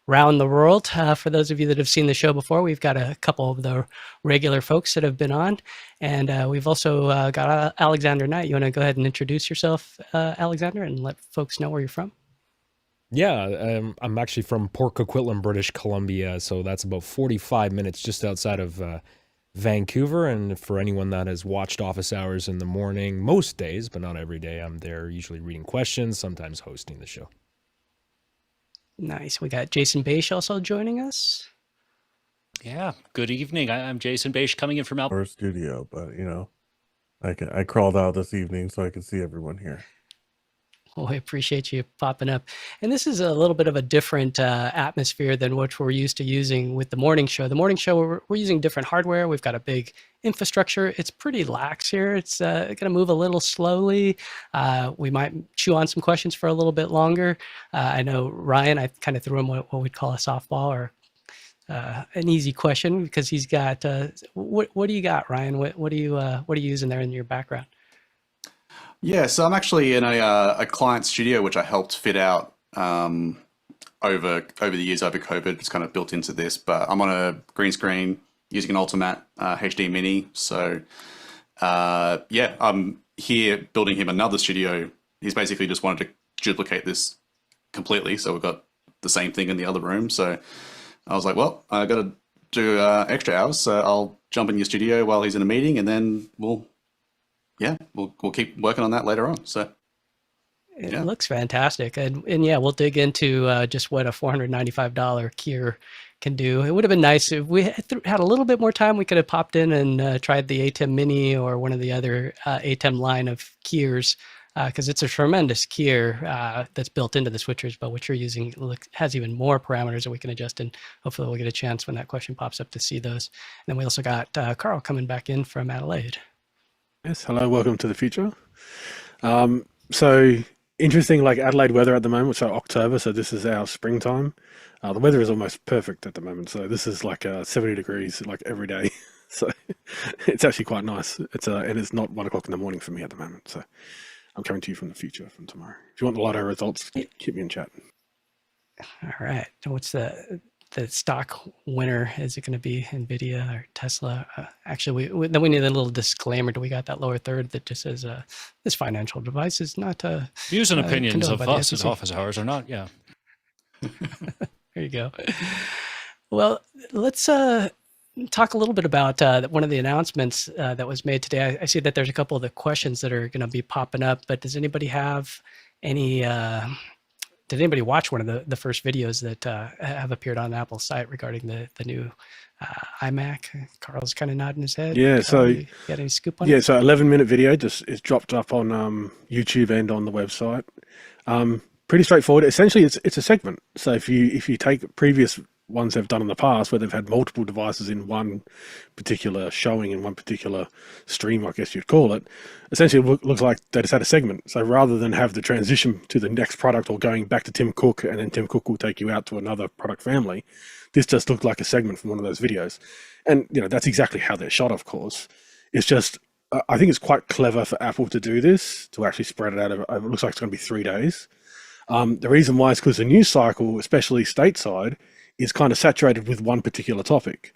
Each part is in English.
Round the World. For those of you that have seen the show before, we've got a couple of the regular folks that have been on. And we've also got Alexander Knight. You want to go ahead and introduce yourself, Alexander, and let folks know where you're from? Yeah, I'm actually from Port Coquitlam, British Columbia, so that's about 45 minutes just outside of Vancouver. And for anyone that has watched Office Hours in the morning, most days, but not every day, I'm there usually reading questions, sometimes hosting the show. Nice. We got Jason Bache also joining us. Yeah, good evening. I'm Jason Bache coming in from Alberta. Our studio, but I crawled out this evening so I could see everyone here. Well, I appreciate you popping up. And this is a little bit of a different atmosphere than what we're used to using with the morning show. The morning show, we're using different hardware. We've got a big infrastructure. It's pretty lax here. It's going to move a little slowly. We might chew on some questions for a little bit longer. I know Ryan, I kind of threw him what we'd call a softball or an easy question because he's got, what do you got, Ryan? What are you using there in your background? Yeah, so I'm actually in a client studio which I helped fit out over the years over COVID. It's kind of built into this, but I'm on a green screen using an Ultimate HD Mini. So yeah, I'm here building him another studio. He's basically just wanted to duplicate this completely, so we've got the same thing in the other room. So I was like, well, I got to do extra hours, so I'll jump in your studio while he's in a meeting, and then we'll keep working on that later on. So it looks fantastic, and yeah, we'll dig into just what a $495 Kier can do. It would have been nice if we had a little bit more time. We could have popped in and tried the ATEM Mini or one of the other ATEM line of Kiers, because it's a tremendous Kier that's built into the switchers. But what you're using has even more parameters that we can adjust, and hopefully we'll get a chance when that question pops up to see those. And then we also got Carl coming back in from Adelaide. Yes, hello, welcome to the future. So interesting, like Adelaide weather at the moment, so October, so this is our springtime. The weather is almost perfect at the moment, so this is like 70 degrees like every day. So it's actually quite nice. And it's not 1 o'clock in the morning for me at the moment, so I'm coming to you from the future from tomorrow. If you want the Lotto results, keep me in chat. All right, what's the stock winner? Is it going to be NVIDIA or Tesla? Actually, then we need a little disclaimer. Do we got that lower third that just says this financial device is not views and opinions of us at SEC. Office Hours are not, yeah. There you go. Well, let's talk a little bit about one of the announcements that was made today. I see that there's a couple of the questions that are going to be popping up, but does anybody have any did anybody watch one of the first videos that have appeared on Apple's site regarding the new iMac? Carl's kind of nodding his head. Yeah, so you got any scoop on it? Yeah, so 11-minute video just is dropped up on YouTube and on the website. Pretty straightforward. Essentially, it's a segment. So if you take previous ones they've done in the past where they've had multiple devices in one particular showing in one particular stream, I guess you'd call it, essentially it looks like they just had a segment. So rather than have the transition to the next product or going back to Tim Cook and then Tim Cook will take you out to another product family, this just looked like a segment from one of those videos. And that's exactly how they're shot, of course. It's just I think it's quite clever for Apple to do this, to actually spread it out over, it looks like it's going to be 3 days. The reason why is because the news cycle, especially stateside, is kind of saturated with one particular topic.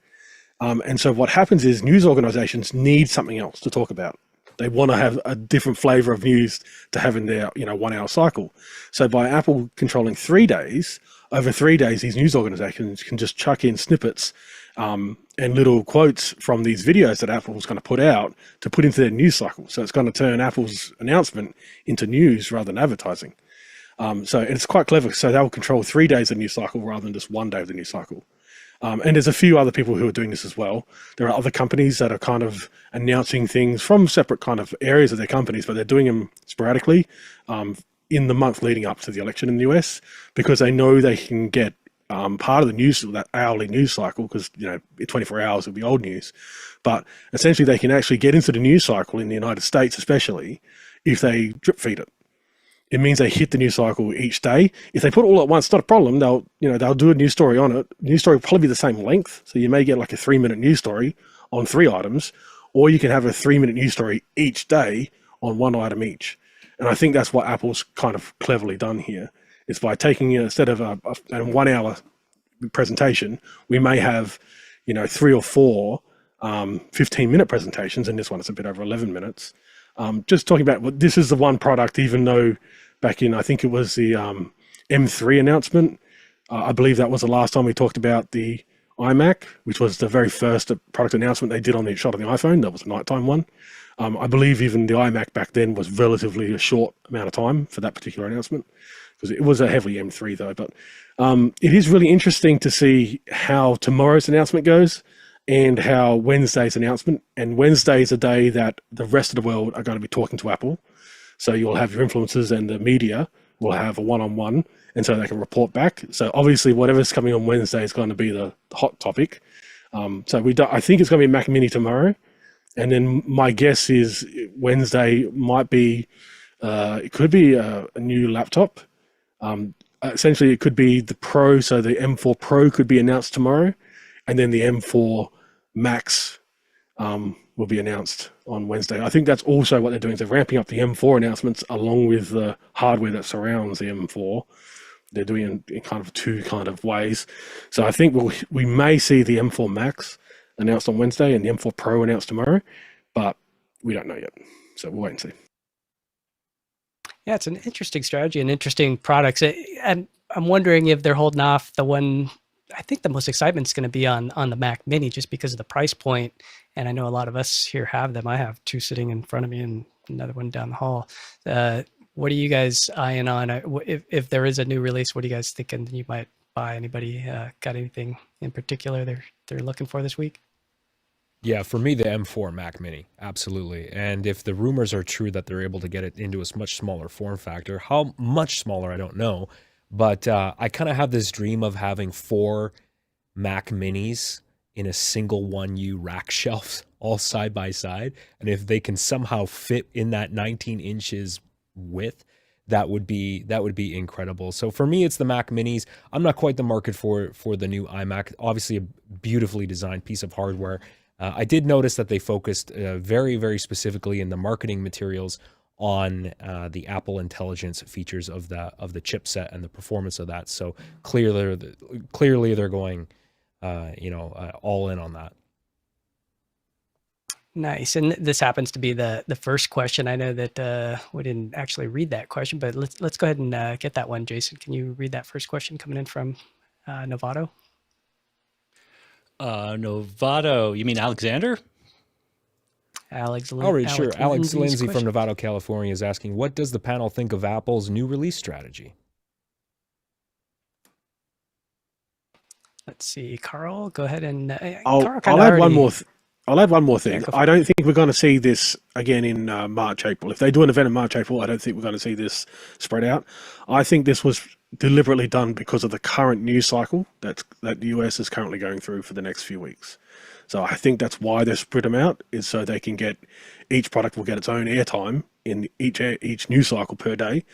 And so what happens is news organizations need something else to talk about. They want to have a different flavor of news to have in their 1 hour cycle. So by Apple controlling 3 days, over 3 days, these news organizations can just chuck in snippets and little quotes from these videos that Apple's going to put out to put into their news cycle. So it's going to turn Apple's announcement into news rather than advertising. So it's quite clever. So they'll control 3 days of the news cycle rather than just 1 day of the news cycle. And there's a few other people who are doing this as well. There are other companies that are kind of announcing things from separate kind of areas of their companies, but they're doing them sporadically in the month leading up to the election in the US, because they know they can get part of the news, that hourly news cycle, because 24 hours will be old news. But essentially they can actually get into the news cycle in the United States, especially if they drip feed it. It means they hit the news cycle each day. If they put it all at once, it's not a problem. They'll do a news story on it. News story will probably be the same length. So you may get like a 3-minute news story on 3 items, or you can have a 3-minute news story each day on 1 item each. And I think that's what Apple's kind of cleverly done here, is by taking, instead of a 1 hour presentation, we may have, 3 or 4 15-minute presentations, and this one is a bit over 11 minutes. Just talking about this is the one product, even though back in, I think it was the M3 announcement, I believe that was the last time we talked about the iMac, which was the very first product announcement they did on the shot of the iPhone. That was a nighttime one. I believe even the iMac back then was relatively a short amount of time for that particular announcement, because it was a heavily M3 though. But it is really interesting to see how tomorrow's announcement goes and how Wednesday's announcement. And Wednesday is a day that the rest of the world are going to be talking to Apple. So you'll have your influencers and the media will have a one-on-one, and so they can report back. So obviously whatever's coming on Wednesday is going to be the hot topic. I think it's going to be Mac Mini tomorrow. And then my guess is Wednesday might be, it could be a new laptop. Essentially, it could be the Pro. So the M4 Pro could be announced tomorrow. And then the M4 Max will be announced on Wednesday. I think that's also what they're doing. They're ramping up the M4 announcements along with the hardware that surrounds the M4. They're doing it in kind of two kind of ways. So I think we may see the M4 Max announced on Wednesday and the M4 Pro announced tomorrow, but we don't know yet. So we'll wait and see. Yeah, it's an interesting strategy and interesting products. And I'm wondering if they're holding off the one. I think the most excitement is going to be on the Mac Mini, just because of the price point. And I know a lot of us here have them. I have 2 sitting in front of me and another one down the hall. What are you guys eyeing on? If there is a new release, what are you guys thinking you might buy? Anybody got anything in particular they're looking for this week? Yeah, for me, the M4 Mac Mini, absolutely. And if the rumors are true that they're able to get it into a much smaller form factor, how much smaller, I don't know. But I kind of have this dream of having 4 Mac Minis in a single 1U rack shelf, all side by side. And if they can somehow fit in that 19 inches width, that would be incredible. So for me, it's the Mac Minis. I'm not quite the market for the new iMac. Obviously, a beautifully designed piece of hardware. I did notice that they focused very, very specifically in the marketing materials on the Apple Intelligence features of the chipset and the performance of that. So clearly they're going, all in on that. Nice. And this happens to be the first question. I know that we didn't actually read that question, but let's go ahead and get that one. Jason, can you read that first question coming in from Novato? Novato, you mean Alexander? Alex Lindsay from Novato, California is asking, what does the panel think of Apple's new release strategy? Let's see, Carl, go ahead and I'll add one more thing. I don't think we're going to see this again in March, April. If they do an event in March, April, I don't think we're going to see this spread out. I think this was deliberately done because of the current news cycle that the US is currently going through for the next few weeks. So I think that's why they spread them out, is so they can each product will get its own airtime in each news cycle per day.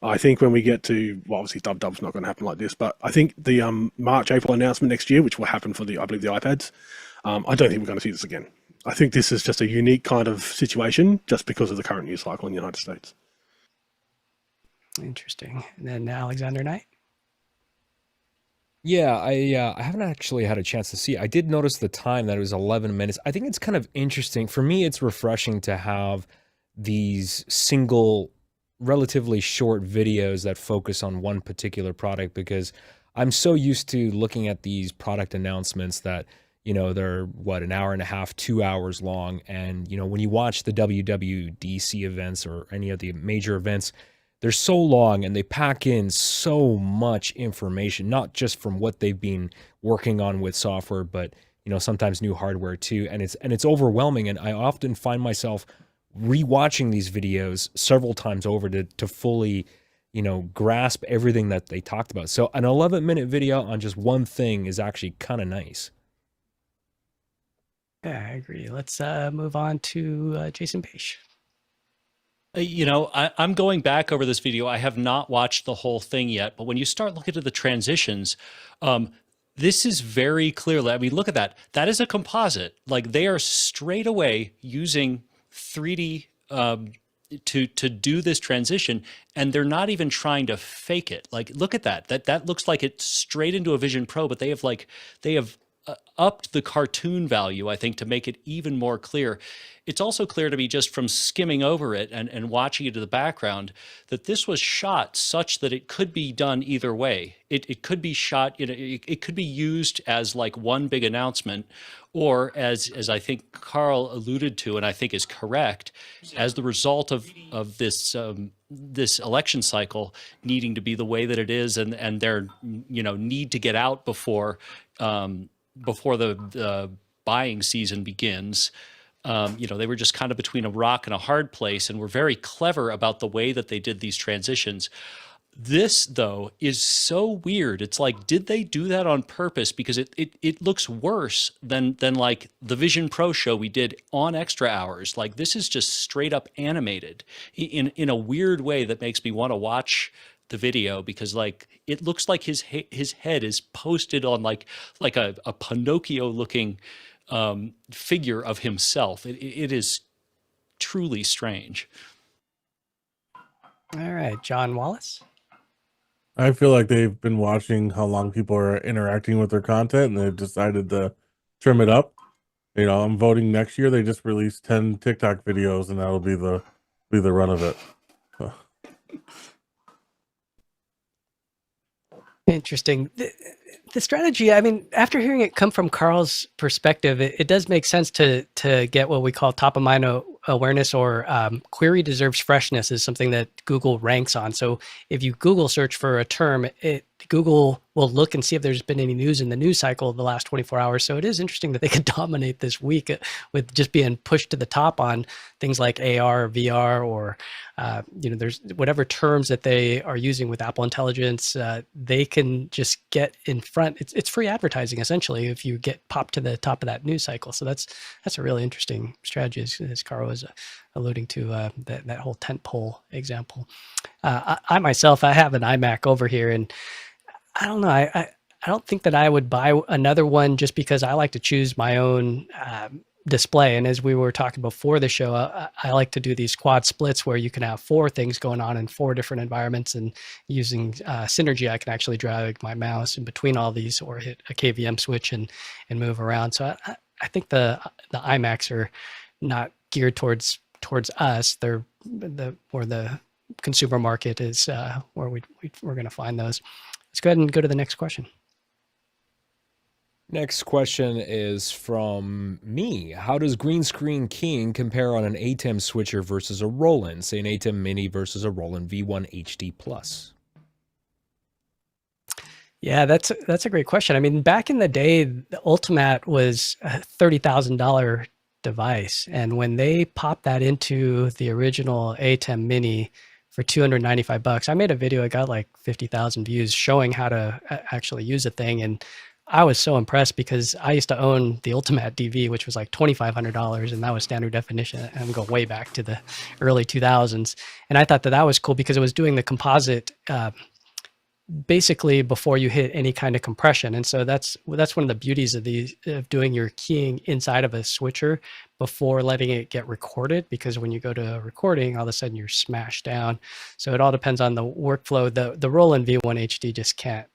I think when we get to, well, obviously dub's not going to happen like this, but I think the March, April announcement next year, which will happen for I believe the iPads, I don't think we're going to see this again. I think this is just a unique kind of situation just because of the current news cycle in the United States. Interesting. And then Alexander Knight. Yeah, I haven't actually had a chance to see. I did notice the time that it was 11 minutes. I think it's kind of interesting. For me, it's refreshing to have these single, relatively short videos that focus on one particular product, because I'm so used to looking at these product announcements that, they're an hour and a half, 2 hours long. And, when you watch the WWDC events or any of the major events, they're so long and they pack in so much information, not just from what they've been working on with software, but, sometimes new hardware too. And it's overwhelming. And I often find myself rewatching these videos several times over to fully, grasp everything that they talked about. So an 11-minute video on just one thing is actually kind of nice. Yeah, I agree. Let's move on to Jason Page. I'm going back over this video. I have not watched the whole thing yet, but when you start looking at the transitions, this is very clearly, I mean, look at that. That is a composite. Like, they are straight away using 3D to do this transition, and they're not even trying to fake it. Like, look at that. That looks like it's straight into a Vision Pro, but they have upped the cartoon value, I think, to make it even more clear. It's also clear to me just from skimming over it and watching it in the background that this was shot such that it could be done either way. It could be shot, it could be used as like one big announcement, or as I think Carl alluded to, and I think is correct, as the result of this this election cycle needing to be the way that it is, and their need to get out before the buying season begins. They were just kind of between a rock and a hard place, and were very clever about the way that they did these transitions. This, though, is so weird. It's like, did they do that on purpose? Because it looks worse than like the Vision Pro show we did on Extra Hours. Like, this is just straight up animated in a weird way that makes me want to watch the video, because like it looks like his head is posted on like a Pinocchio looking figure of himself. It is truly strange. All right, John Wallace. I feel like they've been watching how long people are interacting with their content, and they've decided to trim it up. I'm voting next year. They just released 10 TikTok videos, and that'll be the run of it. Interesting. The strategy, I mean, after hearing it come from Carl's perspective, it does make sense to get what we call top of mind awareness, or query deserves freshness is something that Google ranks on. So if you Google search for a term, Google will look and see if there's been any news in the news cycle of the last 24 hours. So it is interesting that they could dominate this week with just being pushed to the top on things like AR, VR, or there's whatever terms that they are using with Apple Intelligence. They can just get in front. It's free advertising essentially if you get popped to the top of that news cycle. So that's a really interesting strategy, as Carl was alluding to, that whole tentpole example. I myself, I have an iMac over here, and I don't know. I don't think that I would buy another one just because I like to choose my own display. And as we were talking before the show, I like to do these quad splits where you can have 4 things going on in 4 different environments. And using Synergy, I can actually drag my mouse in between all these, or hit a KVM switch and move around. So I think the iMacs are not geared towards us. They're the consumer market is where we're going to find those. Let's go ahead and go to the next question. Next question is from me. How does green screen keying compare on an ATEM switcher versus a Roland? Say an ATEM Mini versus a Roland V1 HD Plus. Yeah, that's a great question. I mean, back in the day, the Ultimat was a $30,000 device, and when they popped that into the original ATEM Mini for $295, I made a video. I got like 50,000 views showing how to actually use the thing, and I was so impressed because I used to own the Ultimat DV, which was like $2,500, and that was standard definition. I'm going way back to the early 2000s, and I thought that was cool because it was doing the composite basically before you hit any kind of compression. And so that's one of the beauties of doing your keying inside of a switcher before letting it get recorded, because when you go to recording, all of a sudden you're smashed down. So it all depends on the workflow. The Roland V1 HD just can't.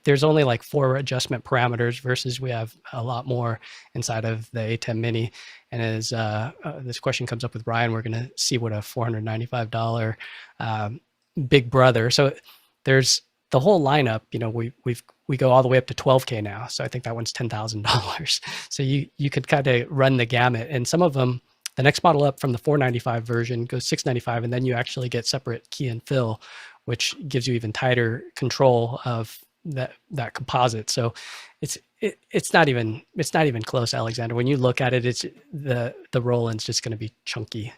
There's only like 4 adjustment parameters versus we have a lot more inside of the ATEM Mini. And as this question comes up with Ryan, we're going to see what a $495 big brother. So there's the whole lineup. We go all the way up to 12K now. So I think that one's $10,000. So you could kind of run the gamut, and some of them, the next model up from the $495 version goes $695, and then you actually get separate key and fill, which gives you even tighter control of that composite. So it's not even close, Alexander. When you look at it, it's the Roland's just going to be chunky.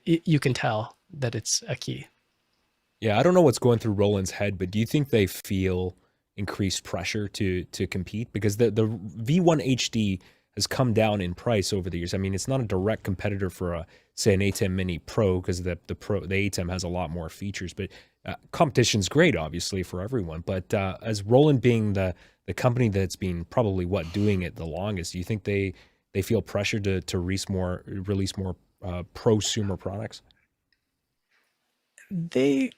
You can tell that it's a key. Yeah, I don't know what's going through Roland's head, but do you think they feel increased pressure to compete? Because the V1 HD has come down in price over the years. I mean, it's not a direct competitor for say an ATEM Mini Pro, because the ATEM has a lot more features. But competition's great, obviously, for everyone. But as Roland being the company that's been probably doing it the longest, do you think they feel pressure to release more prosumer products? They,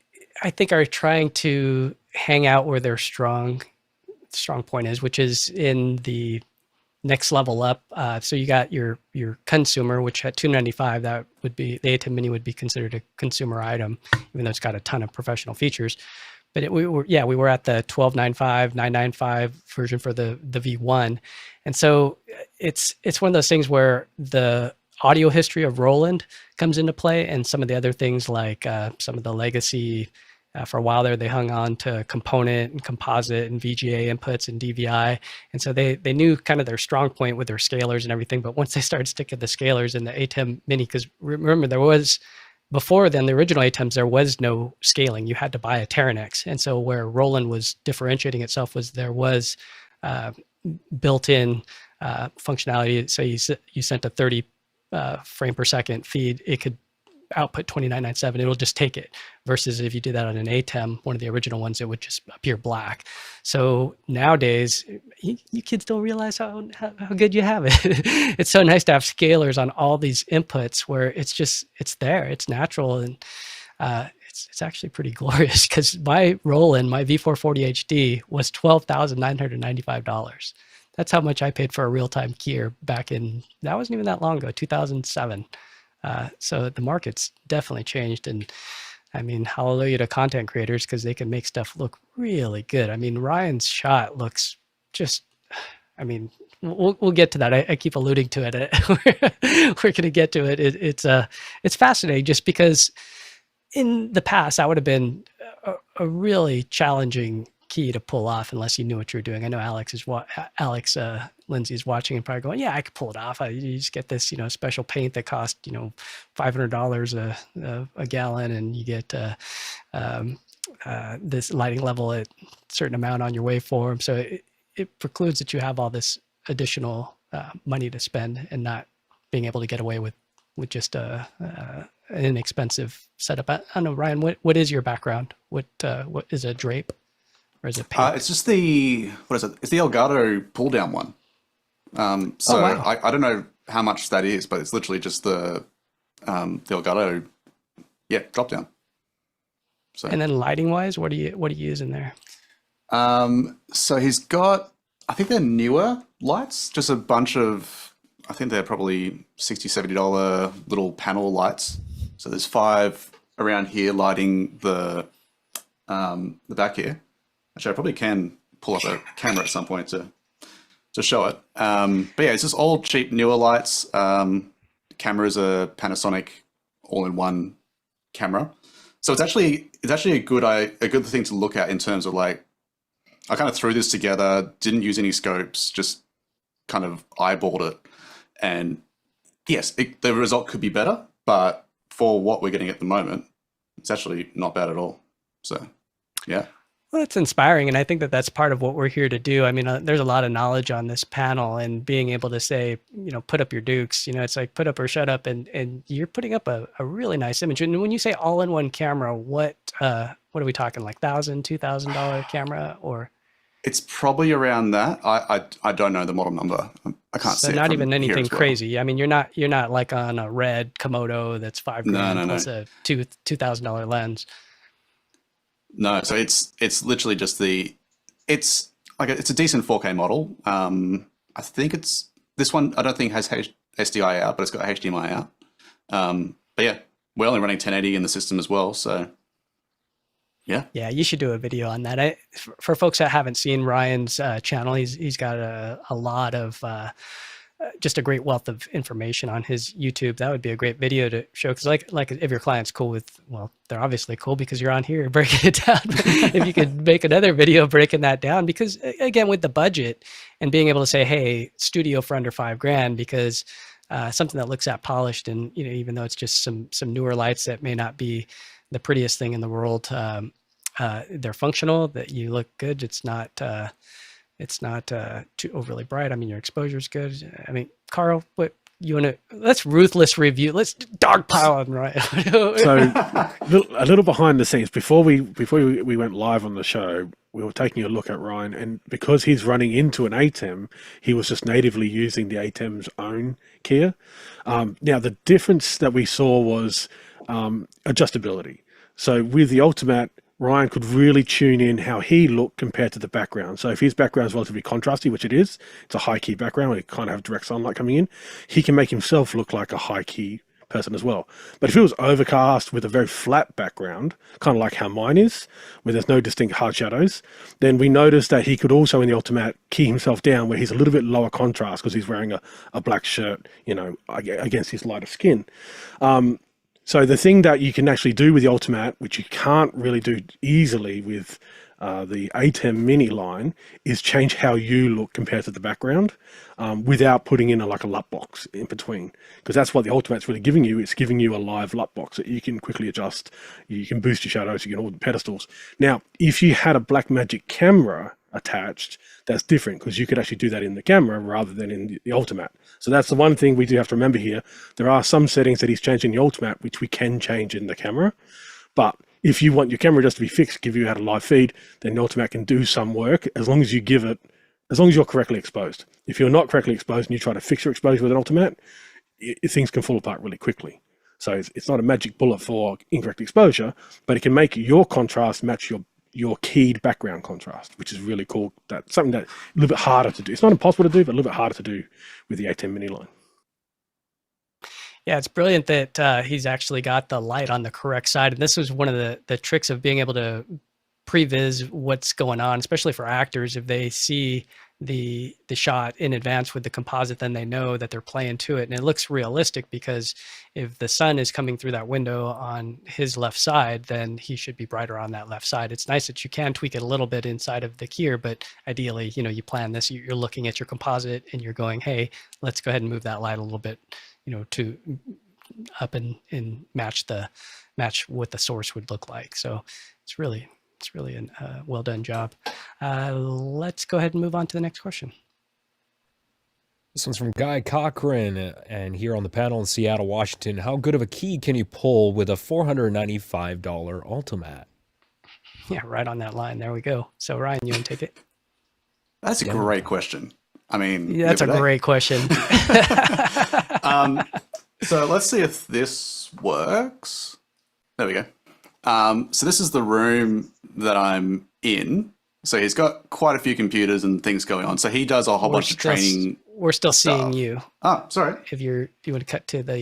I think, are trying to hang out where their strong point is, which is in the next level up. So you got your consumer, which at $295, that would be the ATEM Mini would be considered a consumer item, even though it's got a ton of professional features. But we were at the 1295, 995 version for the V1, and so it's one of those things where the audio history of Roland comes into play, and some of the other things like some of the legacy. For a while there, they hung on to component and composite and VGA inputs and DVI. And so they knew kind of their strong point with their scalers and everything. But once they started sticking the scalers in the ATEM Mini, because remember, there was, before then, the original ATEMs, there was no scaling. You had to buy a Teranex. And so where Roland was differentiating itself was there was built-in functionality. So you sent a 30 frame per second feed, it could output 2997. It'll just take it, versus if you did that on an ATEM, one of the original ones, it would just appear black. So nowadays, you kids don't realize how good you have it. It's so nice to have scalers on all these inputs where it's there, it's natural, and it's actually pretty glorious, because my Roland, my V440 HD, was $12,995. That's how much I paid for a real-time keyer back in, that wasn't even that long ago, 2007. So the market's definitely changed, and I mean, hallelujah to content creators, because they can make stuff look really good. I mean, Ryan's shot looks just, I mean, we'll get to that. I keep alluding to it. We're going to get to it. It's fascinating, just because in the past that would have been a really challenging key to pull off unless you knew what you were doing. I know Alex Lindsay is watching and probably going, yeah, I could pull it off. You just get this, special paint that costs, $500 a gallon, and you get this lighting level at a certain amount on your waveform. So it precludes that you have all this additional money to spend and not being able to get away with just an inexpensive setup. I don't know, Ryan, what is your background? What is a drape? Or is it paint? It's just what is it? It's the Elgato pull down one. So wow. I don't know how much that is, but it's literally just the Elgato, drop down. So And then lighting wise, what do you use in there? so he's got, I think they're newer lights, just a bunch of, I think they're probably $60, $70 little panel lights. So there's 5 around here lighting the back here. Actually, I probably can pull up a camera at some point to show it. But yeah, it's just all cheap, newer lights. Camera's a Panasonic all-in-one camera. So it's actually a good thing to look at in terms of, like, I kind of threw this together, didn't use any scopes, just kind of eyeballed it. And yes, the result could be better, but for what we're getting at the moment, it's actually not bad at all. So yeah. Well, it's inspiring, and I think that that's part of what we're here to do. I mean, there's a lot of knowledge on this panel, and being able to say, put up your dukes, it's like put up or shut up, and you're putting up a really nice image. And when you say all-in-one camera, what are we talking, like $1,000, $2,000 camera, or? It's probably around that. I don't know the model number. I can't see. So it not from even here anything as well. crazy. I mean, you're not like on a red Komodo that's $5,000 No. plus a $2,000 lens. No, so it's literally just it's a decent 4K model. I think this one, I don't think has SDI out, but it's got HDMI out. But yeah, we're only running 1080 in the system as well, so yeah. Yeah, you should do a video on that. For folks that haven't seen Ryan's channel, he's got a lot of just a great wealth of information on his YouTube. That would be a great video to show, because like if your client's cool with, well, they're obviously cool because you're on here breaking it down. If you could make another video breaking that down, because again, with the budget and being able to say, hey, studio for under $5,000, because something that looks at polished, and even though it's just some newer lights that may not be the prettiest thing in the world, they're functional, that you look good. It's not too overly bright. I mean, your exposure is good. I mean, Carl, let's ruthless review. Let's dogpile on Ryan. So a little behind the scenes, before we went live on the show, we were taking a look at Ryan, and because he's running into an ATEM, he was just natively using the ATEM's own keyer. Now the difference that we saw was adjustability. So with the Ultimate, Ryan could really tune in how he looked compared to the background. So if his background is relatively contrasty, which it is, it's a high key background where you kind of have direct sunlight coming in, he can make himself look like a high key person as well. But if it was overcast with a very flat background, kind of like how mine is, where there's no distinct hard shadows, then we noticed that he could also in the Ultimate key himself down where he's a little bit lower contrast because he's wearing a black shirt, you know, against his lighter skin. So the thing that you can actually do with the Ultimate, which you can't really do easily with the ATEM mini line, is change how you look compared to the background without putting in like a LUT box in between. Because that's what the Ultimate's really giving you. It's giving you a live LUT box that you can quickly adjust. You can boost your shadows, you can all the pedestals. Now, if you had a Blackmagic camera attached, that's different because you could actually do that in the camera rather than in the Ultimate. So that's the one thing we do have to remember here. There are some settings that he's changed in the Ultimate, which we can change in the camera. But if you want your camera just to be fixed, give you out a live feed, then the Ultimate can do some work as long as you give it, as long as you're correctly exposed. If you're not correctly exposed and you try to fix your exposure with an Ultimate, things can fall apart really quickly. So it's not a magic bullet for incorrect exposure, but it can make your contrast match your keyed background contrast, which is really cool. That's something that a little bit harder to do. It's not impossible to do, but a little bit harder to do with the ATEM mini line. Yeah, it's brilliant that he's actually got the light on the correct side. And this was one of the tricks of being able to previs what's going on, especially for actors. If they see the shot in advance with the composite, then they know that they're playing to it. And it looks realistic because if the sun is coming through that window on his left side, then he should be brighter on that left side. It's nice that you can tweak it a little bit inside of the keyer, but ideally, you know, you plan this, you're looking at your composite and you're going, hey, let's go ahead and move that light a little bit, you know, to up and match what the source would look like. So it's really a well done job. Let's go ahead and move on to the next question. This one's from Guy Cochran, and here on the panel in Seattle, Washington. How good of a key can you pull with a $495 Ultimate? Yeah, right on that line. There we go. So Ryan, you want to take it? That's a great question. I mean, yeah, that's a great question. So let's see if this works. There we go. So this is the room that I'm in. So he's got quite a few computers and things going on. So he does a whole bunch of training. We're still seeing stuff. you. Oh, sorry. If you want to cut to the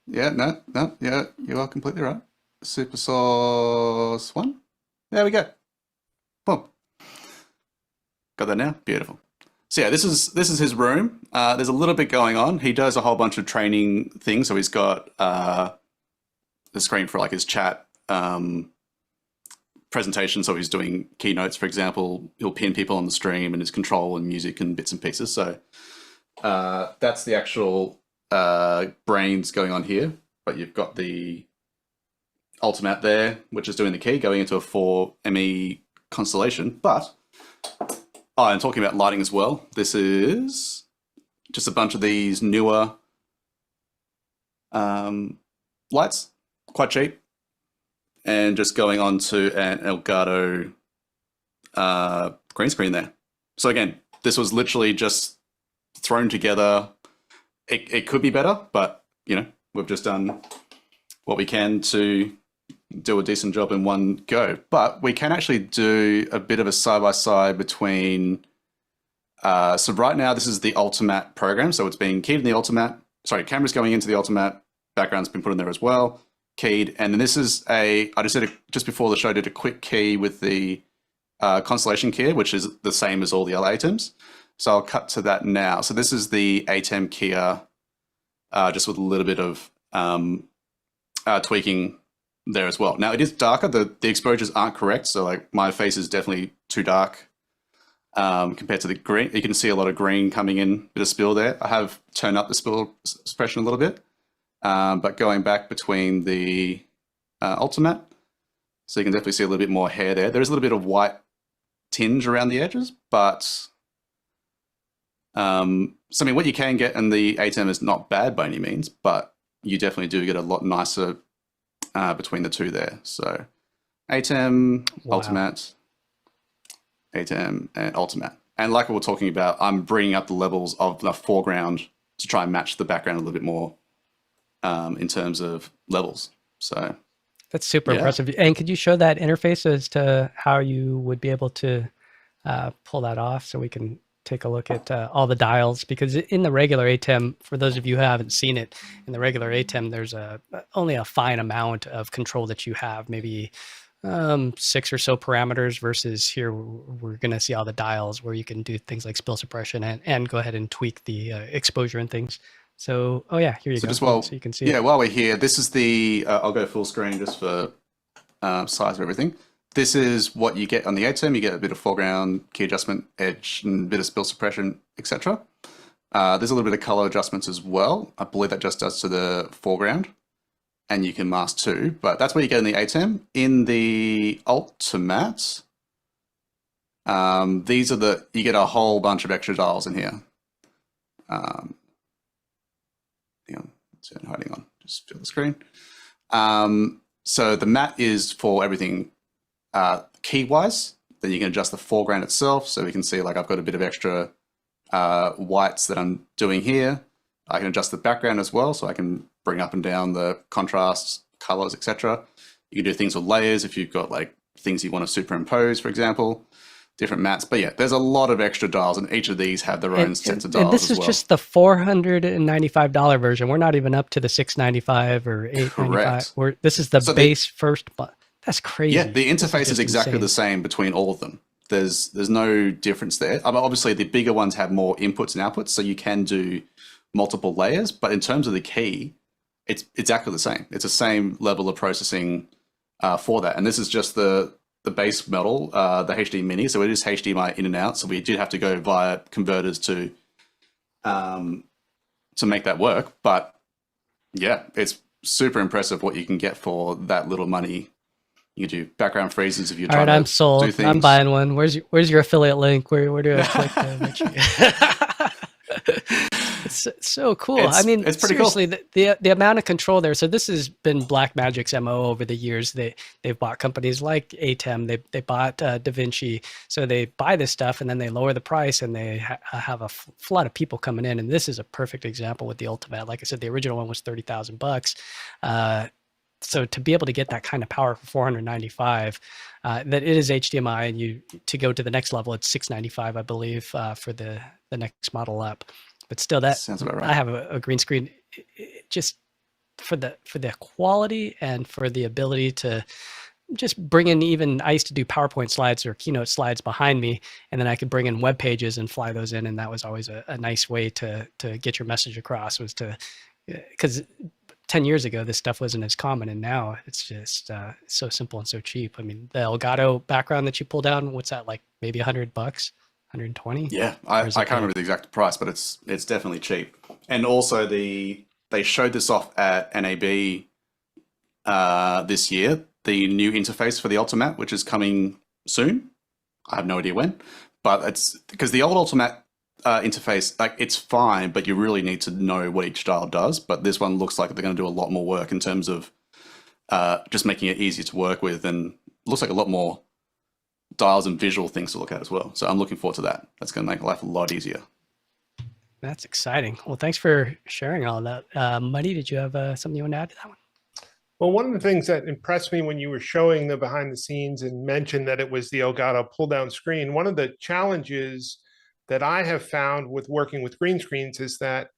Yeah, no, yeah, you are completely right. Super Source 1. There we go. Boom. Got that now? Beautiful. So yeah, this is his room. There's a little bit going on. He does a whole bunch of training things. So he's got the screen for like his chat presentation. So he's doing keynotes, for example. He'll pin people on the stream and his control and music and bits and pieces. So that's the actual brains going on here. But you've got the Ultimate there, which is doing the key, going into a 4 ME constellation. But and talking about lighting as well, this is just a bunch of these newer lights, quite cheap, and just going on to an Elgato green screen there. So again, this was literally just thrown together. It could be better, but you know, we've just done what we can to do a decent job in one go. But we can actually do a bit of a side-by-side between so right now this is the Ultimate program, so it's being keyed in the Ultimate. Sorry, camera's going into the Ultimate, background's been put in there as well, keyed, and then this is I just before the show I did a quick key with the Constellation keyer, which is the same as all the other ATEMs. So I'll cut to that now. So this is the ATEM keyer, just with a little bit of tweaking there as well. Now it is darker. The exposures aren't correct. So like my face is definitely too dark compared to the green. You can see a lot of green coming in, bit of spill there. I have turned up the spill suppression a little bit, but going back between the Ultimate, so you can definitely see a little bit more hair there. There is a little bit of white tinge around the edges, but so I mean, what you can get in the ATEM is not bad by any means, but you definitely do get a lot nicer between the two there. So ATEM, wow. Ultimate, ATEM, and Ultimate. And like we were talking about, I'm bringing up the levels of the foreground to try and match the background a little bit more in terms of levels. So That's super Yeah. impressive. And could you show that interface as to how you would be able to pull that off so we can take a look at all the dials? Because in the regular ATEM, for those of you who haven't seen it, in the regular ATEM, there's only a fine amount of control that you have, maybe 6 or so parameters, versus here we're going to see all the dials where you can do things like spill suppression and go ahead and tweak the exposure and things. So, oh yeah, here you So go. just while, So you can see yeah, it. while we're here, this is the, I'll go full screen just for size of everything. This is what you get on the ATEM. You get a bit of foreground, key adjustment, edge, and a bit of spill suppression, etc. There's a little bit of color adjustments as well. I believe that just does to the foreground, and you can mask too. But that's what you get in the ATEM. In the Ultimate, these are you get a whole bunch of extra dials in here. Hang on, just fill the screen. So the matte is for everything key-wise. Then you can adjust the foreground itself. So we can see, like, I've got a bit of extra whites that I'm doing here. I can adjust the background as well, so I can bring up and down the contrasts, colors, etc. You can do things with layers if you've got like things you want to superimpose, for example, different mattes. But yeah, there's a lot of extra dials, and each of these have their own sets of dials. And this is as well. just the $495 version. We're not even up to the $695 or $895. This is the base first. That's crazy. Yeah, the interface is exactly the same between all of them. There's no difference there. I mean, obviously, the bigger ones have more inputs and outputs, so you can do multiple layers. But in terms of the key, it's exactly the same. It's the same level of processing for that. And this is just the base model, the HD Mini. So it is HDMI in and out. So we did have to go via converters to make that work. But yeah, it's super impressive what you can get for that little money. You can do background freezes if you're trying to I'm sold. do things. I'm buying one. Where's your affiliate link? Where do I click to make sure? It's so cool. I mean, it's pretty seriously, cool. the amount of control there. So this has been Blackmagic's MO over the years. They've bought companies like ATEM. They bought DaVinci. So they buy this stuff and then they lower the price, and they have a flood of people coming in. And this is a perfect example with the Ultimate. Like I said, the original one was $30,000. So to be able to get that kind of power for $495, that it is HDMI, and to go to the next level, it's $695, I believe, for the next model up. But still, that sounds about right. I have a green screen, just for the quality and for the ability to just bring in, even I used to do PowerPoint slides or Keynote slides behind me, and then I could bring in web pages and fly those in, and that was always a nice way to get your message across, was because 10 years ago, this stuff wasn't as common, and now it's just so simple and so cheap. I mean, the Elgato background that you pull down, what's that, like maybe $100, 120? Yeah, I can't remember the exact price, but it's definitely cheap. And also they showed this off at NAB this year, the new interface for the Ultimate, which is coming soon. I have no idea when, but it's because the old Ultimate interface, like, it's fine, but you really need to know what each dial does. But this one looks like they're going to do a lot more work in terms of just making it easier to work with, and looks like a lot more dials and visual things to look at as well. So I'm looking forward to that. That's going to make life a lot easier. That's exciting. Well, thanks for sharing all of that. Muddy, did you have something you want to add to that one? Well, one of the things that impressed me when you were showing the behind the scenes and mentioned that it was the Elgato pull down screen, one of the challenges that I have found with working with green screens is that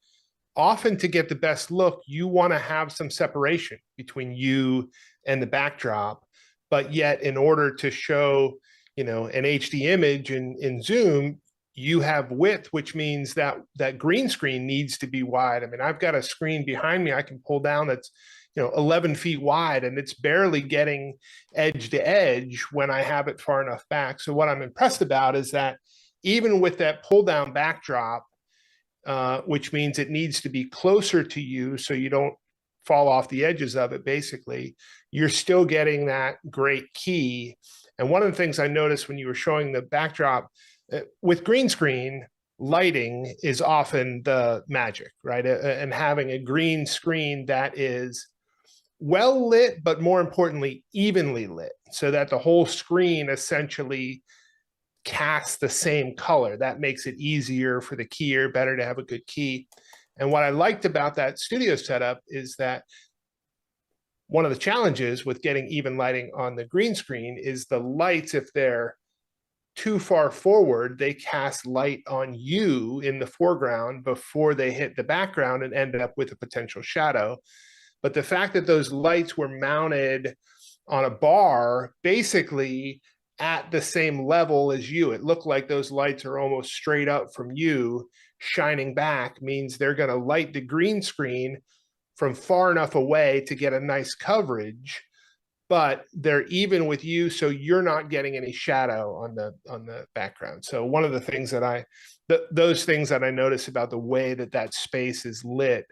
often, to get the best look, you want to have some separation between you and the backdrop. But yet, in order to show, an HD image in Zoom, you have width, which means that green screen needs to be wide. I mean, I've got a screen behind me I can pull down that's 11 feet wide, and it's barely getting edge to edge when I have it far enough back. So what I'm impressed about is that even with that pull down backdrop, which means it needs to be closer to you so you don't fall off the edges of it, basically, you're still getting that great key. And one of the things I noticed when you were showing the backdrop, with green screen, lighting is often the magic, right? And having a green screen that is well lit, but more importantly, evenly lit, so that the whole screen essentially casts the same color. That makes it easier for the keyer, better to have a good key. And what I liked about that studio setup is that One of the challenges with getting even lighting on the green screen is the lights, if they're too far forward, they cast light on you in the foreground before they hit the background and end up with a potential shadow. But the fact that those lights were mounted on a bar, basically at the same level as you, it looked like those lights are almost straight up from you, shining back, means they're going to light the green screen from far enough away to get a nice coverage, but they're even with you, so you're not getting any shadow on the background. So one of the things that those things that I notice about the way that space is lit,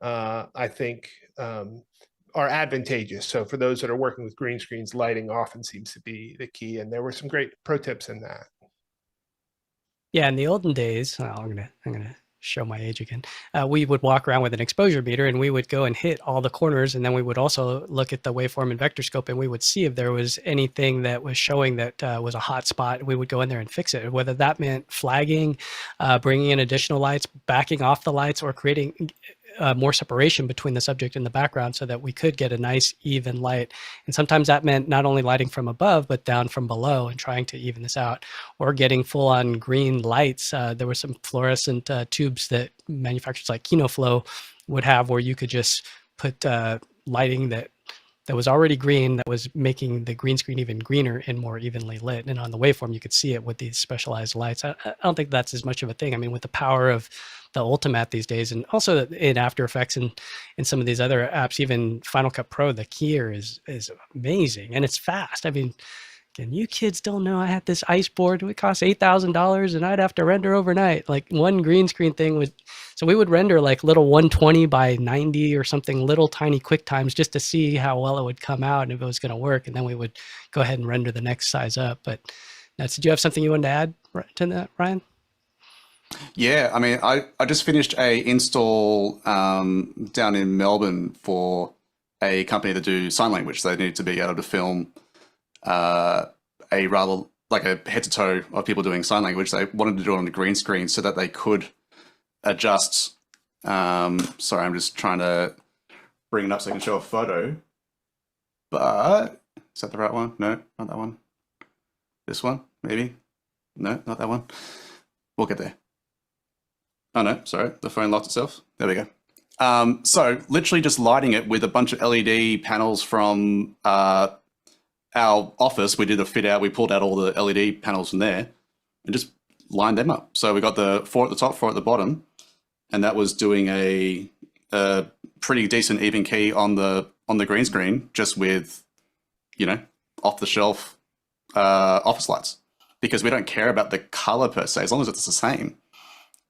I think are advantageous. So for those that are working with green screens, lighting often seems to be the key, and there were some great pro tips in that. Yeah, in the olden days, I'm gonna show my age again. We would walk around with an exposure meter, and we would go and hit all the corners, and then we would also look at the waveform and vector scope, and we would see if there was anything that was showing that was a hot spot. We would go in there and fix it, whether that meant flagging, bringing in additional lights, backing off the lights, or creating more separation between the subject and the background so that we could get a nice even light. And sometimes that meant not only lighting from above, but down from below and trying to even this out, or getting full on green lights. There were some fluorescent tubes that manufacturers like KinoFlow would have where you could just put lighting that was already green that was making the green screen even greener and more evenly lit. And on the waveform, you could see it with these specialized lights. I don't think that's as much of a thing. I mean, with the power of the Ultimate these days, and also in After Effects and in some of these other apps, even Final Cut Pro, the keyer is amazing and it's fast. I mean, again, you kids don't know I had this ice board. It cost $8,000 and I'd have to render overnight. Like one green screen thing was, so we would render like little 120 by 90 or something, little tiny quick times just to see how well it would come out and if it was going to work. And then we would go ahead and render the next size up. But did you have something you wanted to add to that, Ryan? Yeah, I mean, I just finished a install down in Melbourne for a company that do sign language. They need to be able to film a rather like a head to toe of people doing sign language. They wanted to do it on the green screen so that they could adjust. Sorry, I'm just trying to bring it up so I can show a photo. But is that the right one? No, not that one. This one, maybe. No, not that one. We'll get there. Oh no, sorry, the phone locked itself. There we go. So literally just lighting it with a bunch of LED panels from our office. We did a fit out, we pulled out all the LED panels from there and just lined them up. So we got the 4 at the top, 4 at the bottom, and that was doing a pretty decent even key on the green screen, just with, you know, off the shelf office lights, because we don't care about the color per se, as long as it's the same.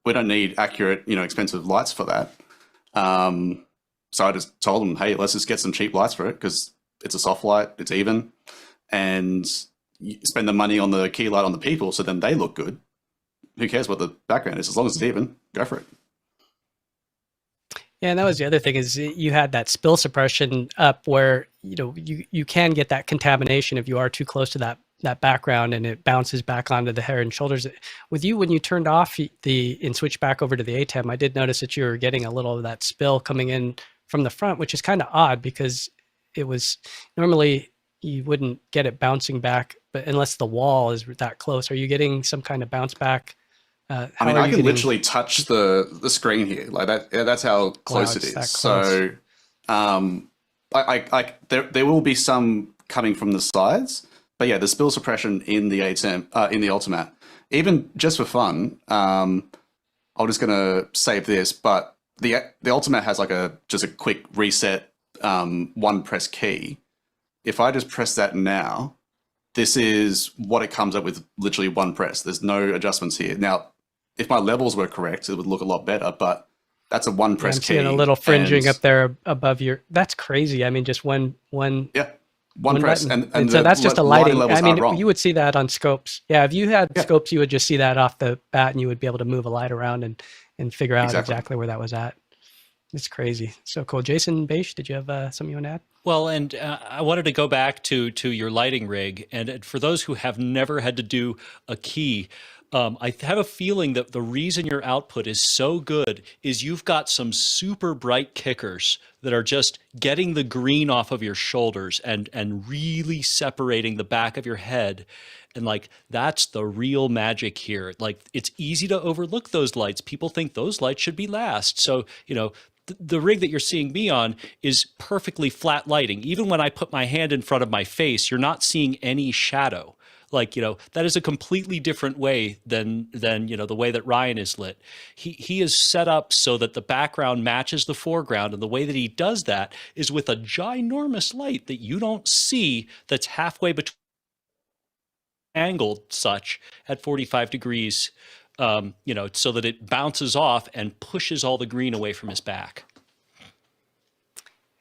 We don't need accurate, you know, expensive lights for that. So I just told them, hey, let's just get some cheap lights for it because it's a soft light, it's even, and you spend the money on the key light on the people so then they look good. Who cares what the background is? As long as it's even, go for it. Yeah, and that was the other thing is you had that spill suppression up where, you know, you can get that contamination if you are too close to that background and it bounces back onto the hair and shoulders. With you, when you turned off and switched back over to the ATEM, I did notice that you were getting a little of that spill coming in from the front, which is kind of odd because it was normally you wouldn't get it bouncing back, but unless the wall is that close. Are you getting some kind of bounce back? I mean, I can literally touch the screen here like that. Yeah, that's how close it is. So, there will be some coming from the sides. But yeah, the spill suppression in the ATEM, in the Ultimate, even just for fun, I'm just gonna save this. But the Ultimate has like just a quick reset, one press key. If I just press that now, this is what it comes up with. Literally one press. There's no adjustments here. Now, if my levels were correct, it would look a lot better. But that's a one press key. I'm seeing a little fringing up there above your. That's crazy. I mean, just one. Yeah. One press, and so that's just a lighting. I mean, wrong. You would see that on scopes. Yeah, if you had scopes, you would just see that off the bat, and you would be able to move a light around and figure out exactly where that was at. It's crazy. So cool. Jason Beish, did you have something you want to add? Well, and I wanted to go back to your lighting rig, and for those who have never had to do a key, I have a feeling that the reason your output is so good is you've got some super bright kickers that are just getting the green off of your shoulders and really separating the back of your head. And like that's the real magic here. Like it's easy to overlook those lights. People think those lights should be last. So, the rig that you're seeing me on is perfectly flat lighting. Even when I put my hand in front of my face, you're not seeing any shadow. Like, that is a completely different way than the way that Ryan is lit. He is set up so that the background matches the foreground, and the way that he does that is with a ginormous light that you don't see that's halfway between angled such at 45 degrees, so that it bounces off and pushes all the green away from his back.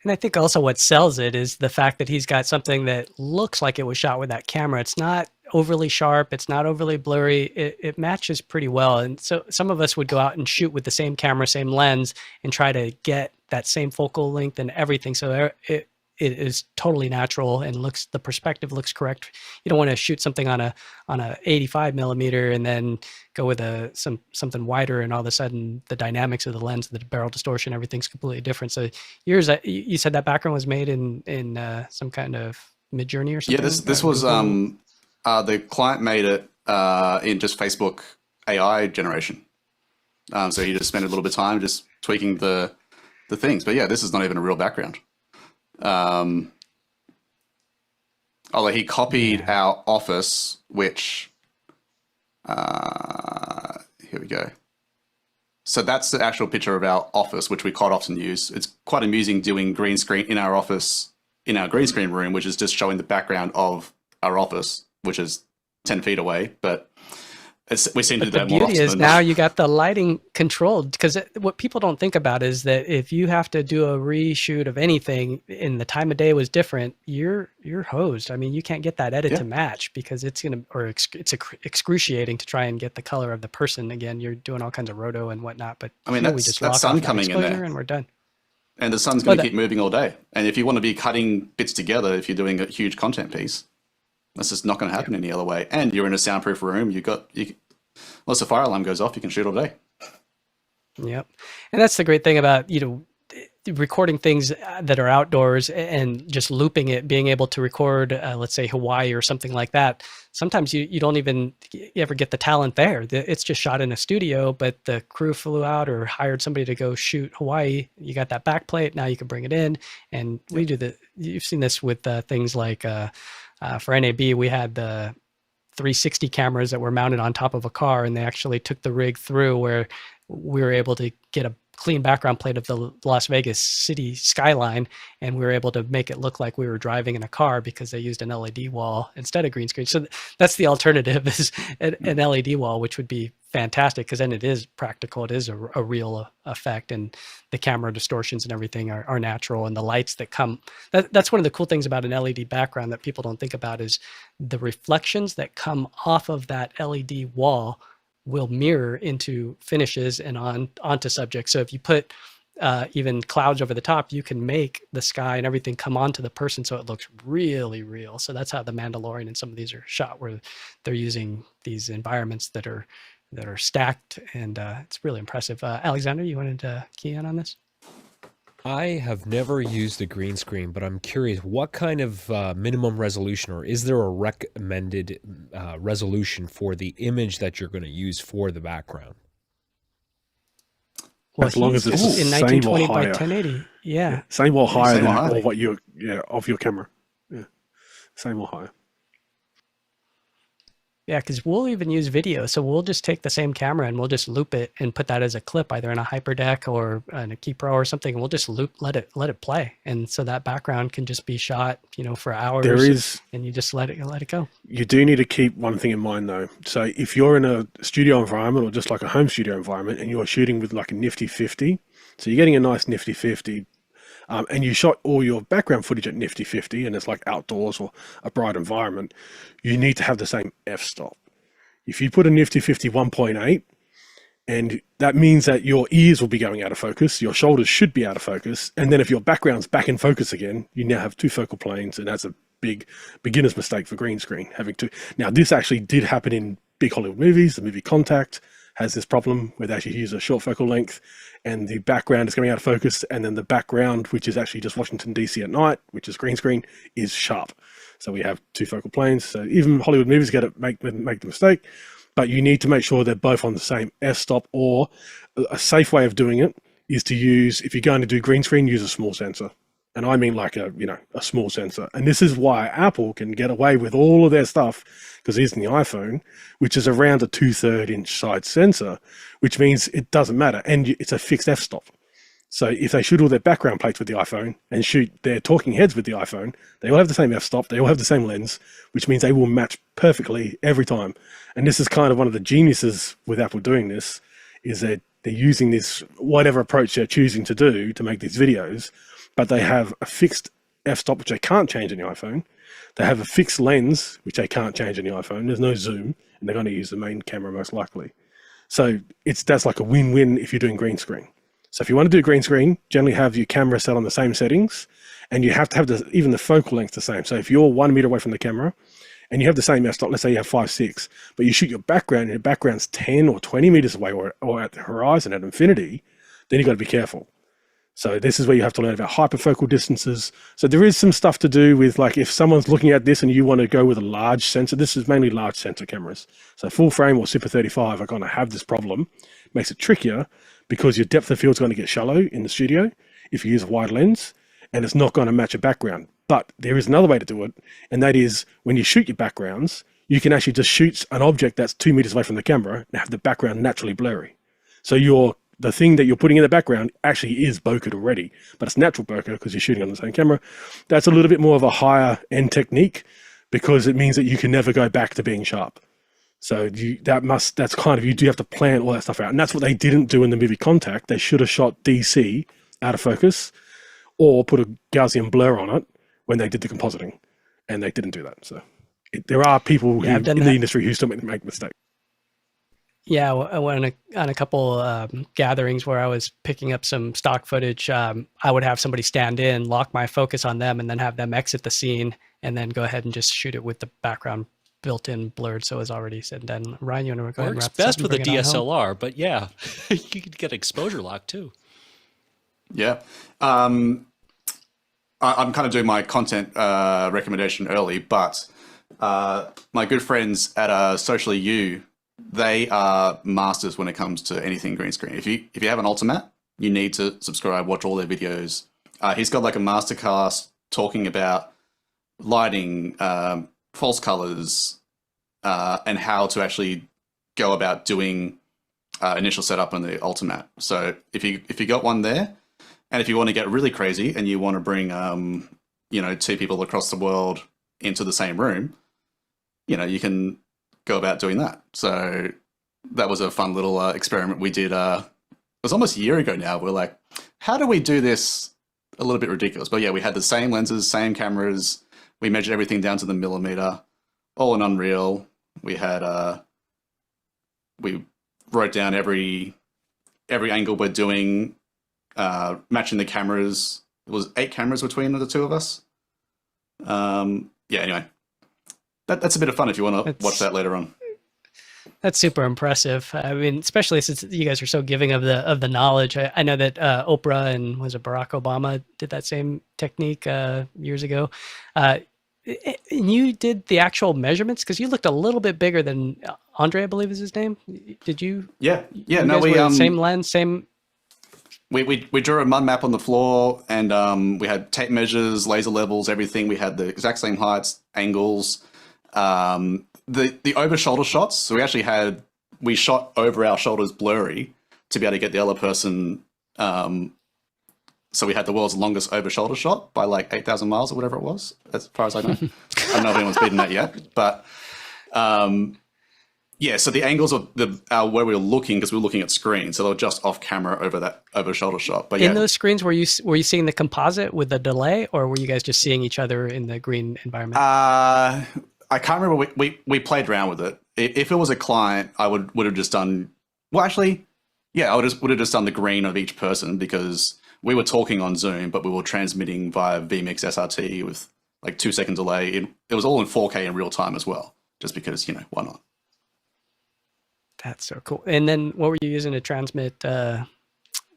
And I think also what sells it is the fact that he's got something that looks like it was shot with that camera. It's not overly sharp. It's not overly blurry. It matches pretty well. And so some of us would go out and shoot with the same camera, same lens, and try to get that same focal length and everything. So it is totally natural and the perspective looks correct. You don't want to shoot something on a 85 millimeter and then go with something wider, and all of a sudden the dynamics of the lens, the barrel distortion, everything's completely different. So yours, you said that background was made in some kind of Midjourney or something? Yeah, this was the client made it in just Facebook AI generation. So he just spent a little bit of time just tweaking the things. But yeah, this is not even a real background. Although he copied our office, which here we go. So that's the actual picture of our office, which we quite often use. It's quite amusing doing green screen in our office, in our green screen room, which is just showing the background of our office, which is 10 feet away. But we seem to do that more often. The beauty is now you got the lighting controlled, because what people don't think about is that if you have to do a reshoot of anything and the time of day was different, you're hosed. I mean, you can't get that edit to match, because it's excruciating to try and get the color of the person. Again, you're doing all kinds of roto and whatnot, but I mean, we just that's sun coming in there, and we're done. And the sun's going to keep moving all day. And if you want to be cutting bits together, if you're doing a huge content piece, that's just not going to happen any other way. And you're in a soundproof room. Once the fire alarm goes off, you can shoot all day. Yep. And that's the great thing about, recording things that are outdoors and just looping it, being able to record, let's say Hawaii or something like that. Sometimes you don't even ever get the talent there. It's just shot in a studio, but the crew flew out or hired somebody to go shoot Hawaii. You got that back plate. Now you can bring it in. And we do you've seen this with things like for NAB, we had the 360 cameras that were mounted on top of a car, and they actually took the rig through where we were able to get a clean background plate of the Las Vegas city skyline, and we were able to make it look like we were driving in a car because they used an LED wall instead of green screen. So that's the alternative, is an LED wall, which would be fantastic, because then it is practical. It is a real effect, and the camera distortions and everything are natural, and the lights that come. That's one of the cool things about an LED background that people don't think about, is the reflections that come off of that LED wall will mirror into finishes and onto subjects. So if you put even clouds over the top, you can make the sky and everything come onto the person, so it looks really real. So that's how the Mandalorian and some of these are shot, where they're using these environments that are stacked, and it's really impressive. Alexander, you wanted to key in on this? I have never used a green screen, but I'm curious, what kind of minimum resolution, or is there a recommended resolution for the image that you're going to use for the background? Well, as long as it's in same 1920 or by higher. 1080. Yeah. Same or higher Same or than higher. or what you of your camera. Yeah. Same or higher. Yeah, because we'll even use video. So we'll just take the same camera and we'll just loop it and put that as a clip, either in a hyperdeck or in a Key Pro or something. And we'll just let it play. And so that background can just be shot, for hours. And you just let it go. You do need to keep one thing in mind, though. So if you're in a studio environment, or just like a home studio environment, and you're shooting with like a nifty 50, so you're getting a nice nifty 50, and you shot all your background footage at nifty 50, and it's like outdoors or a bright environment, you need to have the same f-stop. If you put a nifty 50 1.8, and that means that your ears will be going out of focus, your shoulders should be out of focus, and then if your background's back in focus again, you now have two focal planes, and that's a big beginner's mistake for green screen, having two. Now, this actually did happen in big Hollywood movies, the movie Contact has this problem where they actually use a short focal length and the background is coming out of focus, and then the background, which is actually just Washington DC at night, which is green screen, is sharp. So we have two focal planes. So even Hollywood movies make the mistake, but you need to make sure they're both on the same f-stop, or a safe way of doing it is to use, if you're going to do green screen, use a small sensor. And I mean like a small sensor. And this is why Apple can get away with all of their stuff, because it's in the iPhone, which is around a 2/3 inch side sensor, which means it doesn't matter. And it's a fixed f-stop. So if they shoot all their background plates with the iPhone and shoot their talking heads with the iPhone, they all have the same f-stop, they all have the same lens, which means they will match perfectly every time. And this is kind of one of the geniuses with Apple doing this, is that they're using this, whatever approach they're choosing to do to make these videos, but they have a fixed f-stop, which they can't change in the iPhone. They have a fixed lens, which they can't change in the iPhone. There's no zoom, and they're going to use the main camera most likely. So that's like a win-win if you're doing green screen. So if you want to do green screen, generally have your camera set on the same settings, and you have to have even the focal length the same. So if you're 1 meter away from the camera, and you have the same f-stop, let's say you have 5.6, but you shoot your background, and your background's 10 or 20 meters away, or at the horizon at infinity, then you've got to be careful. So this is where you have to learn about hyperfocal distances. So there is some stuff to do with, like, if someone's looking at this and you want to go with a large sensor, this is mainly large sensor cameras. So full frame or Super 35 are going to have this problem. Makes it trickier because your depth of field is going to get shallow in the studio if you use a wide lens, and it's not going to match a background. But there is another way to do it, and that is when you shoot your backgrounds, you can actually just shoot an object that's 2 meters away from the camera and have the background naturally blurry. So the thing that you're putting in the background actually is bokeh already, but it's natural bokeh because you're shooting on the same camera. That's a little bit more of a higher end technique, because it means that you can never go back to being sharp. So you do have to plan all that stuff out. And that's what they didn't do in the movie Contact. They should have shot DC out of focus or put a Gaussian blur on it when they did the compositing, and they didn't do that. So there are people in the industry who still make mistakes. Yeah, I went on a couple gatherings where I was picking up some stock footage. I would have somebody stand in, lock my focus on them, and then have them exit the scene, and then go ahead and just shoot it with the background built-in blurred, so it's already said and done. Ryan, you want to go ahead and Works wrap this best up with a and bring it on home? DSLR, but yeah, you could get exposure lock too. Yeah. I'm kind of doing my content recommendation early, but my good friends at Socially You, they are masters when it comes to anything green screen. If you have an Ultimate, you need to subscribe, watch all their videos. He's got like a masterclass talking about lighting, false colors, and how to actually go about doing initial setup on the Ultimate. So if you got one there, and if you want to get really crazy and you want to bring two people across the world into the same room, you can go about doing that. So that was a fun little experiment we did. It was almost a year ago now. We're like, how do we do this a little bit ridiculous? But yeah, we had the same lenses, same cameras. We measured everything down to the millimeter, all in Unreal. We had we wrote down every angle we're doing, matching the cameras. It was 8 cameras between the two of us. Anyway, that's a bit of fun if you want to watch that later on. That's super impressive. I mean, especially since you guys are so giving of the knowledge. I know that Oprah and was it Barack Obama did that same technique years ago. And you did the actual measurements, because you looked a little bit bigger than Andre, I believe is his name. Did you? Yeah. You No, guys were same lens, same. We drew a mud map on the floor, and we had tape measures, laser levels, everything. We had the exact same heights, angles. The over shoulder shots. So we shot over our shoulders blurry to be able to get the other person. So we had the world's longest over shoulder shot by like 8,000 miles or whatever it was, as far as I know. I don't know if anyone's beaten that yet, but so the angles of where we were looking, because we were looking at screens, so they were just off camera over that over shoulder shot. But in those screens, were you seeing the composite with the delay, or were you guys just seeing each other in the green environment? I can't remember. We played around with it. If it was a client, I would have just done. Well, actually, yeah, I would have just done the green of each person, because we were talking on Zoom, but we were transmitting via vMix SRT with like 2 second delay. It was all in 4K in real time as well, just because why not? That's so cool. And then what were you using to transmit the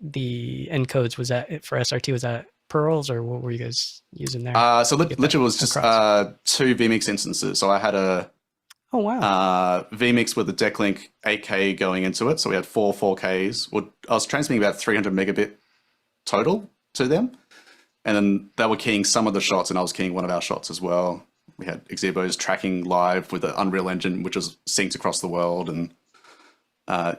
encodes? Was that for SRT? Was that pearls, or what were you guys using there? So literally was just two vMix instances. So I had a Oh wow. vMix with a decklink 8K going into it. So we had four 4Ks. Well, I was transmitting about 300 megabit total to them. And then they were keying some of the shots, and I was keying one of our shots as well. We had Exibos tracking live with the Unreal Engine, which was synced across the world. And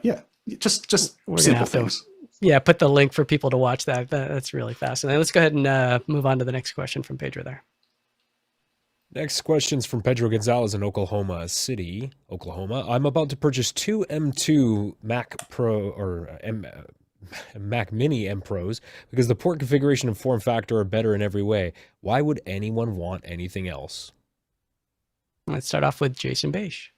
yeah, just simple things. Yeah, put the link for people to watch that. That's really fascinating. Let's go ahead and move on to the next question from Pedro there. Next question's from Pedro Gonzalez in Oklahoma City, Oklahoma. I'm about to purchase two M2 Mac Pro or Mac Mini M Pros because the port configuration and form factor are better in every way. Why would anyone want anything else? Let's start off with Jason Beige.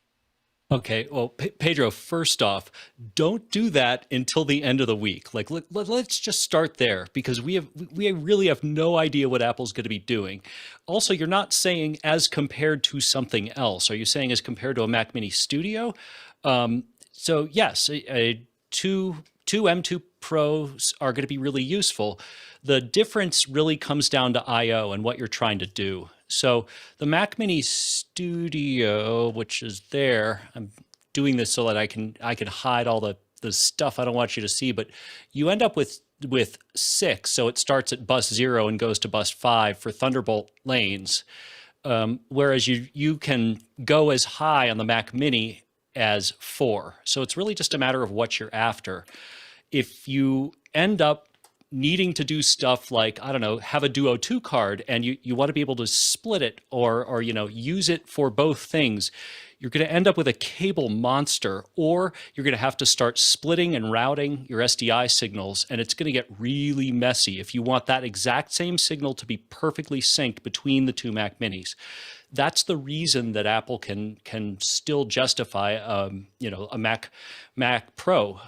Okay, well, Pedro, first off, don't do that until the end of the week. Like, let's just start there, because we really have no idea what Apple's going to be doing. Also, you're not saying as compared to something else. Are you saying as compared to a Mac Mini Studio? So yes, two M2 Pros are going to be really useful. The difference really comes down to I/O and what you're trying to do. So the Mac Mini Studio, which is there, I'm doing this so that I can hide all the stuff I don't want you to see, but you end up with 6. So it starts at bus 0 and goes to bus 5 for Thunderbolt lanes. Whereas you can go as high on the Mac Mini as 4. So it's really just a matter of what you're after. If you end up needing to do stuff like, I don't know, have a Duo 2 card, and you want to be able to split it or use it for both things, you're going to end up with a cable monster, or you're going to have to start splitting and routing your SDI signals, and it's going to get really messy if you want that exact same signal to be perfectly synced between the two Mac Minis. That's the reason that Apple can still justify a Mac Pro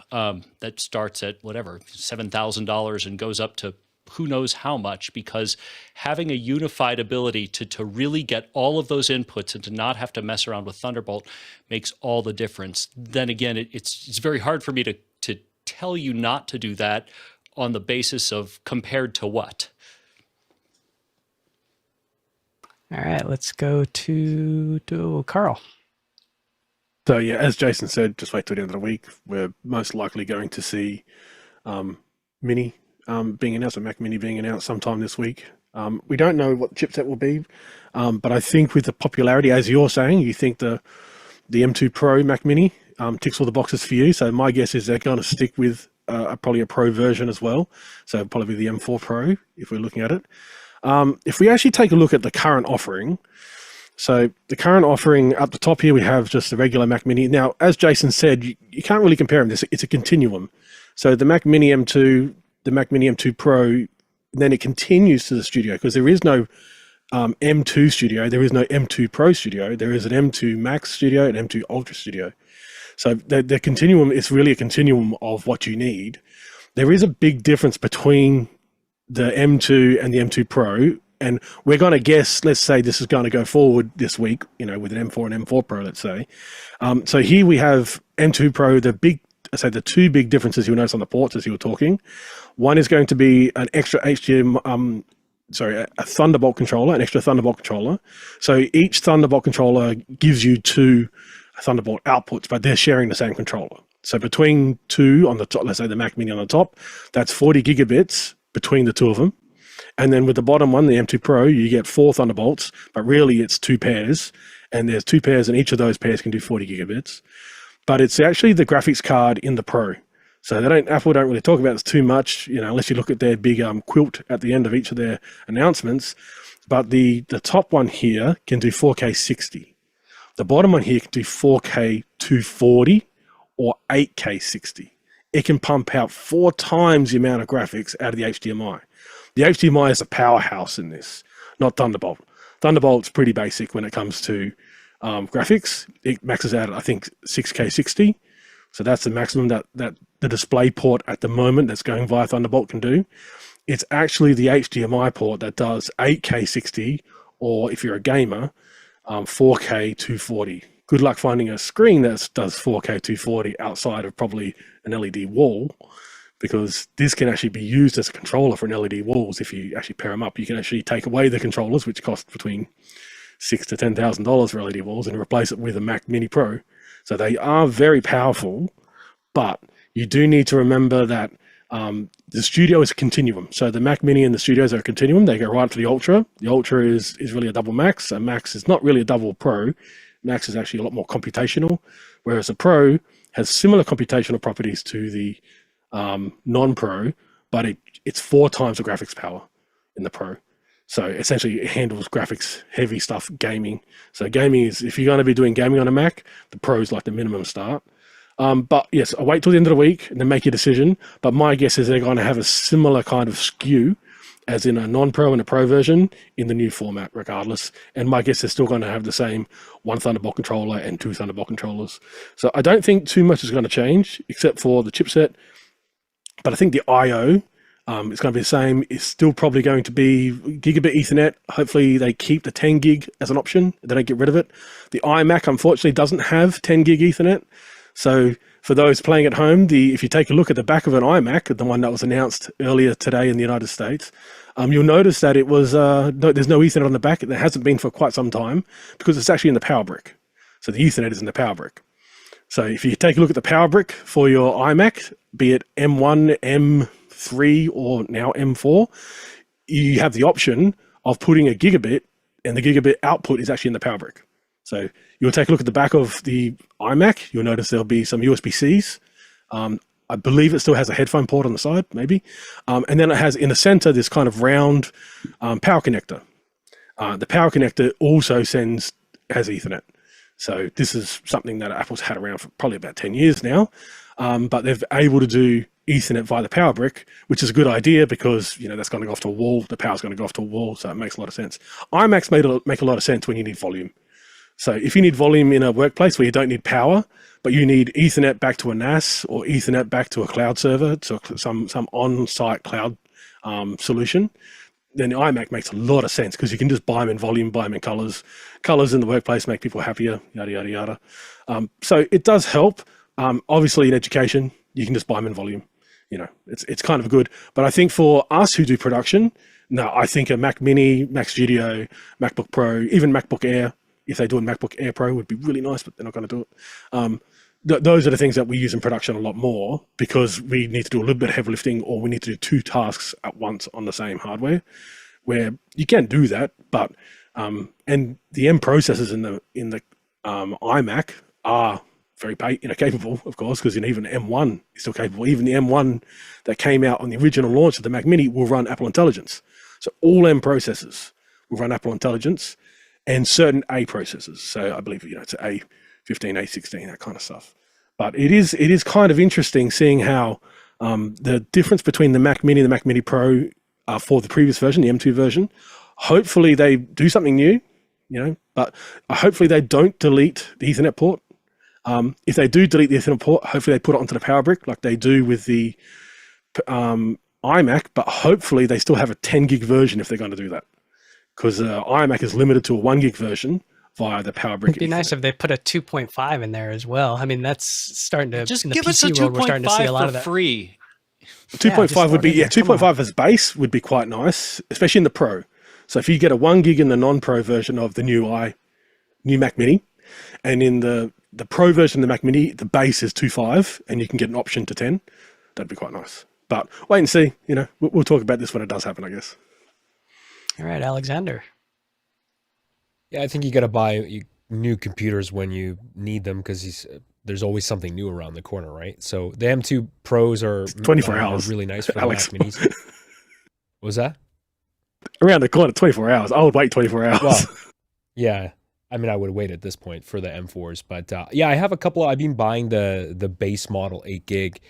that starts at whatever $7,000 and goes up to who knows how much, because having a unified ability to really get all of those inputs and to not have to mess around with Thunderbolt makes all the difference. Then again, it's very hard for me to tell you not to do that on the basis of compared to what. All right, let's go to Carl. So yeah, as Jason said, just wait till the end of the week. We're most likely going to see Mini being announced, or Mac Mini being announced sometime this week. We don't know what the chipset will be, but I think with the popularity, as you're saying, you think the M2 Pro Mac Mini ticks all the boxes for you. So my guess is they're going to stick with probably a Pro version as well. So probably the M4 Pro, if we're looking at it. If we actually take a look at the current offering, so the current offering up the top here, we have just the regular Mac Mini. Now, as Jason said, you can't really compare them. It's a continuum. So the Mac Mini M2, the Mac Mini M2 Pro, then it continues to the Studio, because there is no M2 Studio, there is no M2 Pro Studio, there is an M2 Max Studio and M2 Ultra Studio. So the continuum is really a continuum of what you need. There is a big difference between the M2 and the M2 Pro, and we're going to guess, let's say this is going to go forward this week, with an M4 and M4 Pro, let's say. So here we have M2 Pro, the two big differences you'll notice on the ports as you were talking. One is going to be an extra a Thunderbolt controller, an extra Thunderbolt controller. So each Thunderbolt controller gives you 2 Thunderbolt outputs, but they're sharing the same controller. So between 2 on the top, let's say the Mac Mini on the top, that's 40 gigabits between the 2 of them. And then with the bottom one, the M2 Pro, you get 4 Thunderbolts, but really it's 2 pairs, and there's 2 pairs, and each of those pairs can do 40 gigabits. But it's actually the graphics card in the Pro. So Apple don't really talk about this too much, unless you look at their big quilt at the end of each of their announcements. But the top one here can do 4K 60. The bottom one here can do 4K 240 or 8K 60. It can pump out 4 times the amount of graphics out of the HDMI. The HDMI is a powerhouse in this, not Thunderbolt. Thunderbolt's pretty basic when it comes to graphics. It maxes out at, I think, 6K 60. So that's the maximum that the display port at the moment that's going via Thunderbolt can do. It's actually the HDMI port that does 8K 60, or if you're a gamer, 4K 240 good luck finding a screen that does 4K 240 outside of probably an LED wall, because this can actually be used as a controller for an LED walls. If you actually pair them up, you can actually take away the controllers, which cost between $6,000 to $10,000 for LED walls, and replace it with a Mac Mini Pro. So they are very powerful, but you do need to remember that the Studio is a continuum. So the Mac Mini and the Studios are a continuum. They go right up to the Ultra. The Ultra is really a double Max. So Max is not really a double Pro. Max is actually a lot more computational, whereas the Pro has similar computational properties to the non-Pro, but it's 4 times the graphics power in the Pro. So essentially it handles graphics heavy stuff, gaming. So gaming is, if you're going to be doing gaming on a Mac, the Pro is like the minimum start. But yes, I'll wait till the end of the week and then make your decision. But my guess is they're going to have a similar kind of skew as in a non-Pro and a Pro version in the new format regardless. And my guess is still going to have the same 1 Thunderbolt controller and 2 Thunderbolt controllers. So I don't think too much is going to change except for the chipset. But I think the I/O is going to be the same. It's still probably going to be gigabit Ethernet. Hopefully they keep the 10 gig as an option. They don't get rid of it. The iMac, unfortunately, doesn't have 10 gig Ethernet. So for those playing at home, if you take a look at the back of an iMac, the one that was announced earlier today in the United States, you'll notice that it was there's no Ethernet on the back. There hasn't been for quite some time because it's actually in the power brick. So the Ethernet is in the power brick. So if you take a look at the power brick for your iMac, be it M1, M3, or now M4, you have the option of putting a gigabit, and the gigabit output is actually in the power brick. So you'll take a look at the back of the iMac. You'll notice there'll be some USB-Cs. I believe it still has a headphone port on the side, maybe. And then it has in the center this kind of round power connector. The power connector also has Ethernet. So this is something that Apple's had around for probably about 10 years now. But they're able to do Ethernet via the power brick, which is a good idea because, that's going to go off to a wall. The power's going to go off to a wall, so it makes a lot of sense. iMacs make a lot of sense when you need volume. So if you need volume in a workplace where you don't need power, but you need Ethernet back to a NAS or Ethernet back to a cloud server, so some on-site cloud solution, then the iMac makes a lot of sense because you can just buy them in volume, buy them in colors. Colors in the workplace make people happier, yada, yada, yada. So it does help. Obviously in education, you can just buy them in volume. It's kind of good. But I think for us who do production, no, I think a Mac Mini, Mac Studio, MacBook Pro, even MacBook Air, if they do a MacBook Air Pro, would be really nice, but they're not going to do it. Those are the things that we use in production a lot more because we need to do a little bit of heavy lifting, or we need to do 2 tasks at once on the same hardware, where you can do that. But and the M processors in the iMac are very capable, of course, because even M1 is still capable. Even the M1 that came out on the original launch of the Mac Mini will run Apple Intelligence. So all M processors will run Apple Intelligence, and certain A processors. So I believe it's A15, A16, that kind of stuff. But it is kind of interesting seeing how the difference between the Mac Mini and the Mac Mini Pro for the previous version, the M2 version. Hopefully they do something new, but hopefully they don't delete the Ethernet port. If they do delete the Ethernet port, hopefully they put it onto the power brick like they do with the iMac, but hopefully they still have a 10 gig version if they're going to do that. Because iMac is limited to a 1 gig version via the power brick. It'd be nice if they put a 2.5 in there as well. I mean, that's starting to just in the give us a PC world, we're starting to see a lot 2.5 of for that. free. 2.5 would be, yeah, 2.5 as base would be quite nice, especially in the Pro. So if you get a 1 gig in the non-Pro version of the new Mac Mini, and in the Pro version of the Mac Mini, the base is 2.5, and you can get an option to 10, that'd be quite nice. But wait and see, we'll talk about this when it does happen, I guess. All right, Alexander. Yeah, I think you got to buy new computers when you need them because there's always something new around the corner, right? So the M2 Pros are 24 hours. really nice for the Alex. Mac Minis. What was that? Around the corner, 24 hours. I would wait 24 hours. Well, yeah. I mean, I would wait at this point for the M4s, but yeah, I have a couple. I've been buying the base model 8 gig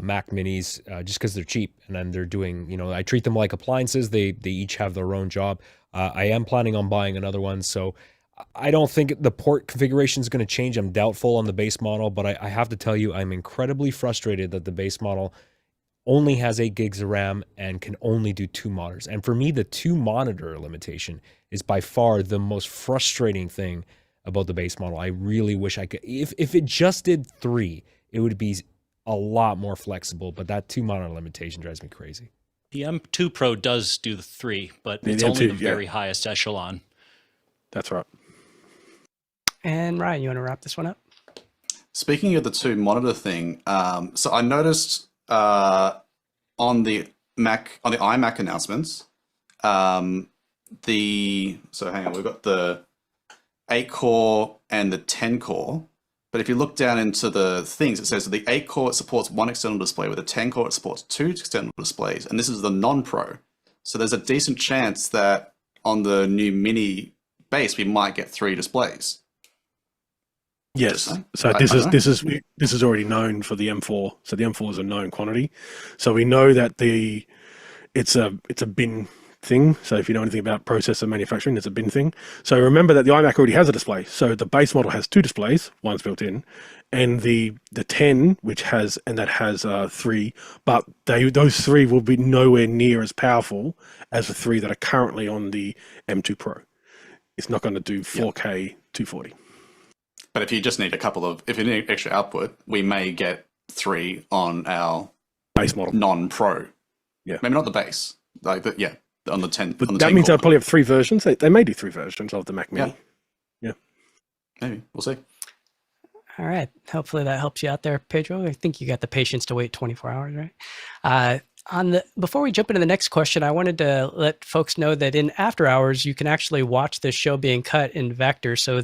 Mac Minis just because they're cheap, and then they're doing. I treat them like appliances. They each have their own job. I am planning on buying another one, so I don't think the port configuration is going to change. I'm doubtful on the base model, but I have to tell you, I'm incredibly frustrated that the base model only has 8 gigs of RAM and can only do 2 monitors. And for me, the 2 monitor limitation is by far the most frustrating thing about the base model. I really wish I could. If it just did 3, it would be a lot more flexible. But that 2 monitor limitation drives me crazy. The M2 Pro does do the 3, but Yeah, it's the only M2, the very highest echelon. That's right. And Ryan, you want to wrap this one up? Speaking of the 2 monitor thing, so I noticed on the iMac announcements, so hang on, we've got the 8-core and the 10-core. But if you look down into the things, it says that the 8-core supports 1 external display, with the 10-core it supports 2 external displays, and this is the non-Pro. So there's a decent chance that on the new Mini base we might get 3 displays. Yes. So this is already known for the M4. So the M4 is a known quantity. So we know that it's a bin thing. So if you know anything about processor manufacturing, it's a bin thing. So remember that the iMac already has a display. So the base model has 2 displays, one's built in, and the 10, that has 3, but those 3 will be nowhere near as powerful as the 3 that are currently on the M2 Pro. It's not going to do 4K 240. But if you just need if you need extra output, we may get 3 on our base model, non-Pro. Yeah, maybe not the base, on the 10. But on the that 10 means core. they'll probably have 3 versions. They may do 3 versions of the Mac Mini. Yeah, maybe we'll see. All right. Hopefully that helps you out there, Pedro. I think you got the patience to wait 24 hours, right? Before we jump into the next question, I wanted to let folks know that in After Hours, you can actually watch this show being cut in vector. So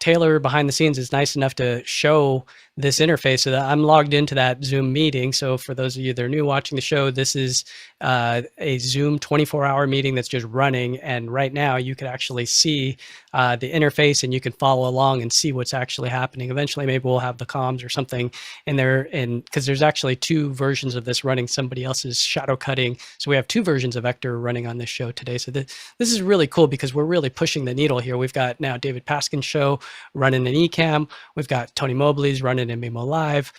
Taylor behind the scenes is nice enough to show this interface so that I'm logged into that Zoom meeting. So for those of you that are new watching the show, this is a Zoom 24-hour meeting that's just running. And right now you can actually see the interface and you can follow along and see what's actually happening. Eventually, maybe we'll have the comms or something in there. And because there's actually 2 versions of this running, somebody else's shadow cutting. So we have 2 versions of Vector running on this show today. So this is really cool because we're really pushing the needle here. We've got now David Paskin's show running in Ecamm. We've got Tony Mobley's running in Mimo Live.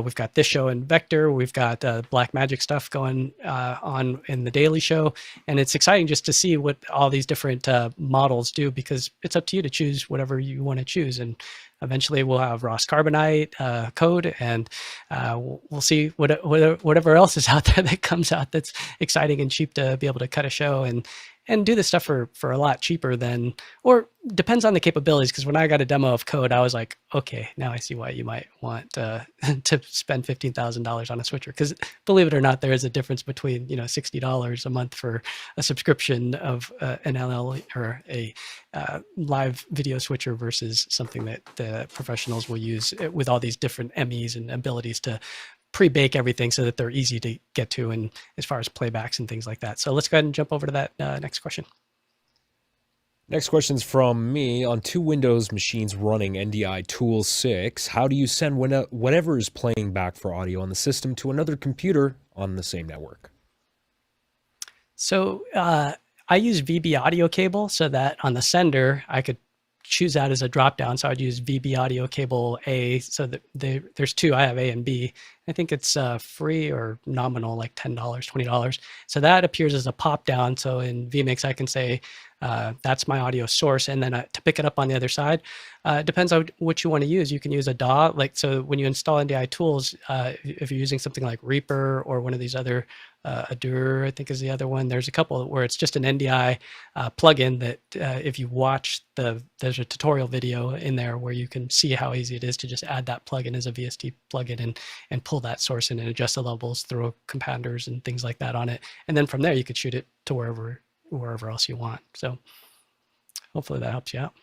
We've got this show in Vector. We've got Black Magic stuff going on in the Daily Show. And it's exciting just to see what all these different models do, because it's up to you to choose whatever you want to choose. And eventually we'll have Ross Carbonite code, and we'll see whatever else is out there that comes out that's exciting and cheap to be able to cut a show and do this stuff for a lot cheaper than, or depends on the capabilities. Because when I got a demo of code, I was like, okay, now I see why you might want to spend $15,000 on a switcher. Because believe it or not, there is a difference between $60 a month for a subscription of an LL or a live video switcher versus something that the professionals will use with all these different MEs and abilities to pre-bake everything so that they're easy to get to, and as far as playbacks and things like that. So let's go ahead and jump over to that next question. Next question's from me. On 2 Windows machines running NDI Tool 6, how do you send whatever is playing back for audio on the system to another computer on the same network? So I use VB audio cable so that on the sender, I could choose that as a drop-down. So I'd use VB audio cable A. So that there's 2. I have A and B. I think it's free or nominal, like $10, $20. So that appears as a pop-down. So in vMix, I can say that's my audio source. And then to pick it up on the other side, it depends on what you want to use. You can use a DAW. So when you install NDI tools, if you're using something like Reaper or one of these other Adur, I think is the other one. There's a couple where it's just an NDI plugin that if you watch there's a tutorial video in there where you can see how easy it is to just add that plugin as a VST plugin and pull that source in and adjust the levels, throw companders and things like that on it. And then from there, you could shoot it to wherever else you want. So hopefully that helps you out.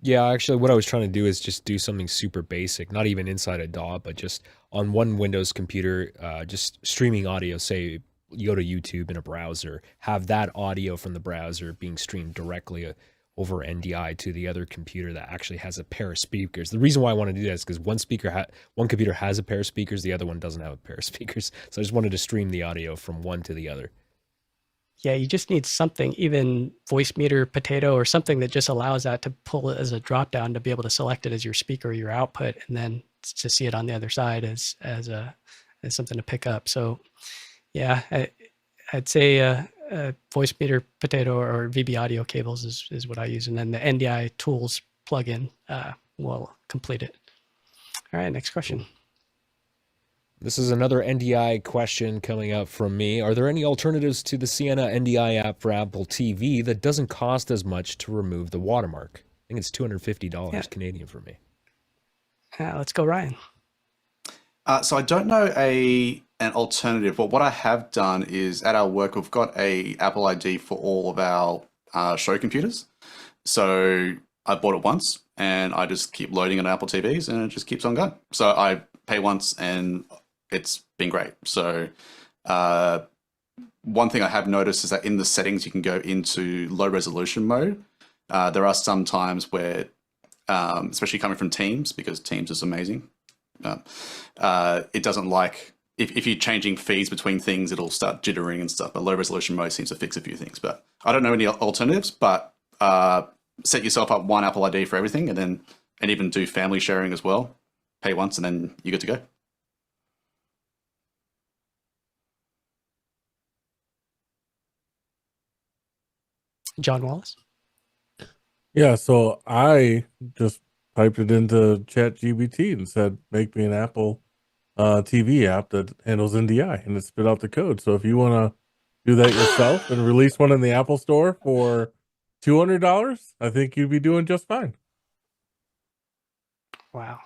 Yeah, actually what I was trying to do is just do something super basic, not even inside a DAW, but just on one Windows computer, just streaming audio. Say you go to YouTube in a browser, have that audio from the browser being streamed directly over NDI to the other computer that actually has a pair of speakers. The reason why I want to do that is because one computer has a pair of speakers, the other one doesn't have a pair of speakers. So I just wanted to stream the audio from one to the other. Yeah, you just need something, even voice meter potato or something that just allows that to pull it as a drop down to be able to select it as your speaker or your output, and then to see it on the other side as something to pick up. So yeah, I'd say voice meter potato or VB audio cables is what I use, and then the NDI tools plugin will complete it. All right, next question. This is another NDI question coming up from me. Are there any alternatives to the Sienna NDI app for Apple TV that doesn't cost as much to remove the watermark? I think it's $250 Canadian for me. Let's go, Ryan. So I don't know an alternative, but what I have done is at our work, we've got a Apple ID for all of our show computers. So I bought it once and I just keep loading it on Apple TVs and it just keeps on going. So I pay once and it's been great. So one thing I have noticed is that in the settings, you can go into low resolution mode. There are some times where, especially coming from Teams, because Teams is amazing, it doesn't like, if you're changing feeds between things, it'll start jittering and stuff. But low resolution mode seems to fix a few things. But I don't know any alternatives, but set yourself up one Apple ID for everything and even do family sharing as well. Pay once and then you're good to go. John Wallace. Yeah, so I just typed it into ChatGPT and said, make me an Apple TV app that handles NDI, and it spit out the code. So if you want to do that yourself and release one in the Apple Store for $200, I think you'd be doing just fine. Wow.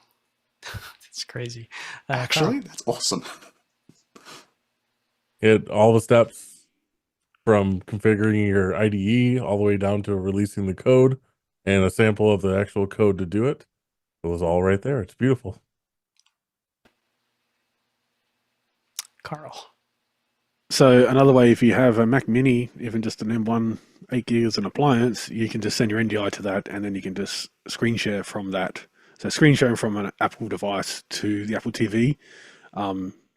That's crazy. Actually, Carl. that's awesome. All the steps from configuring your IDE all the way down to releasing the code and a sample of the actual code to do it. It was all right there. It's beautiful. Carl. So another way, if you have a Mac Mini, even just an M1 8 gig as an appliance, you can just send your NDI to that, and then you can just screen share from that. So screen sharing from an Apple device to the Apple TV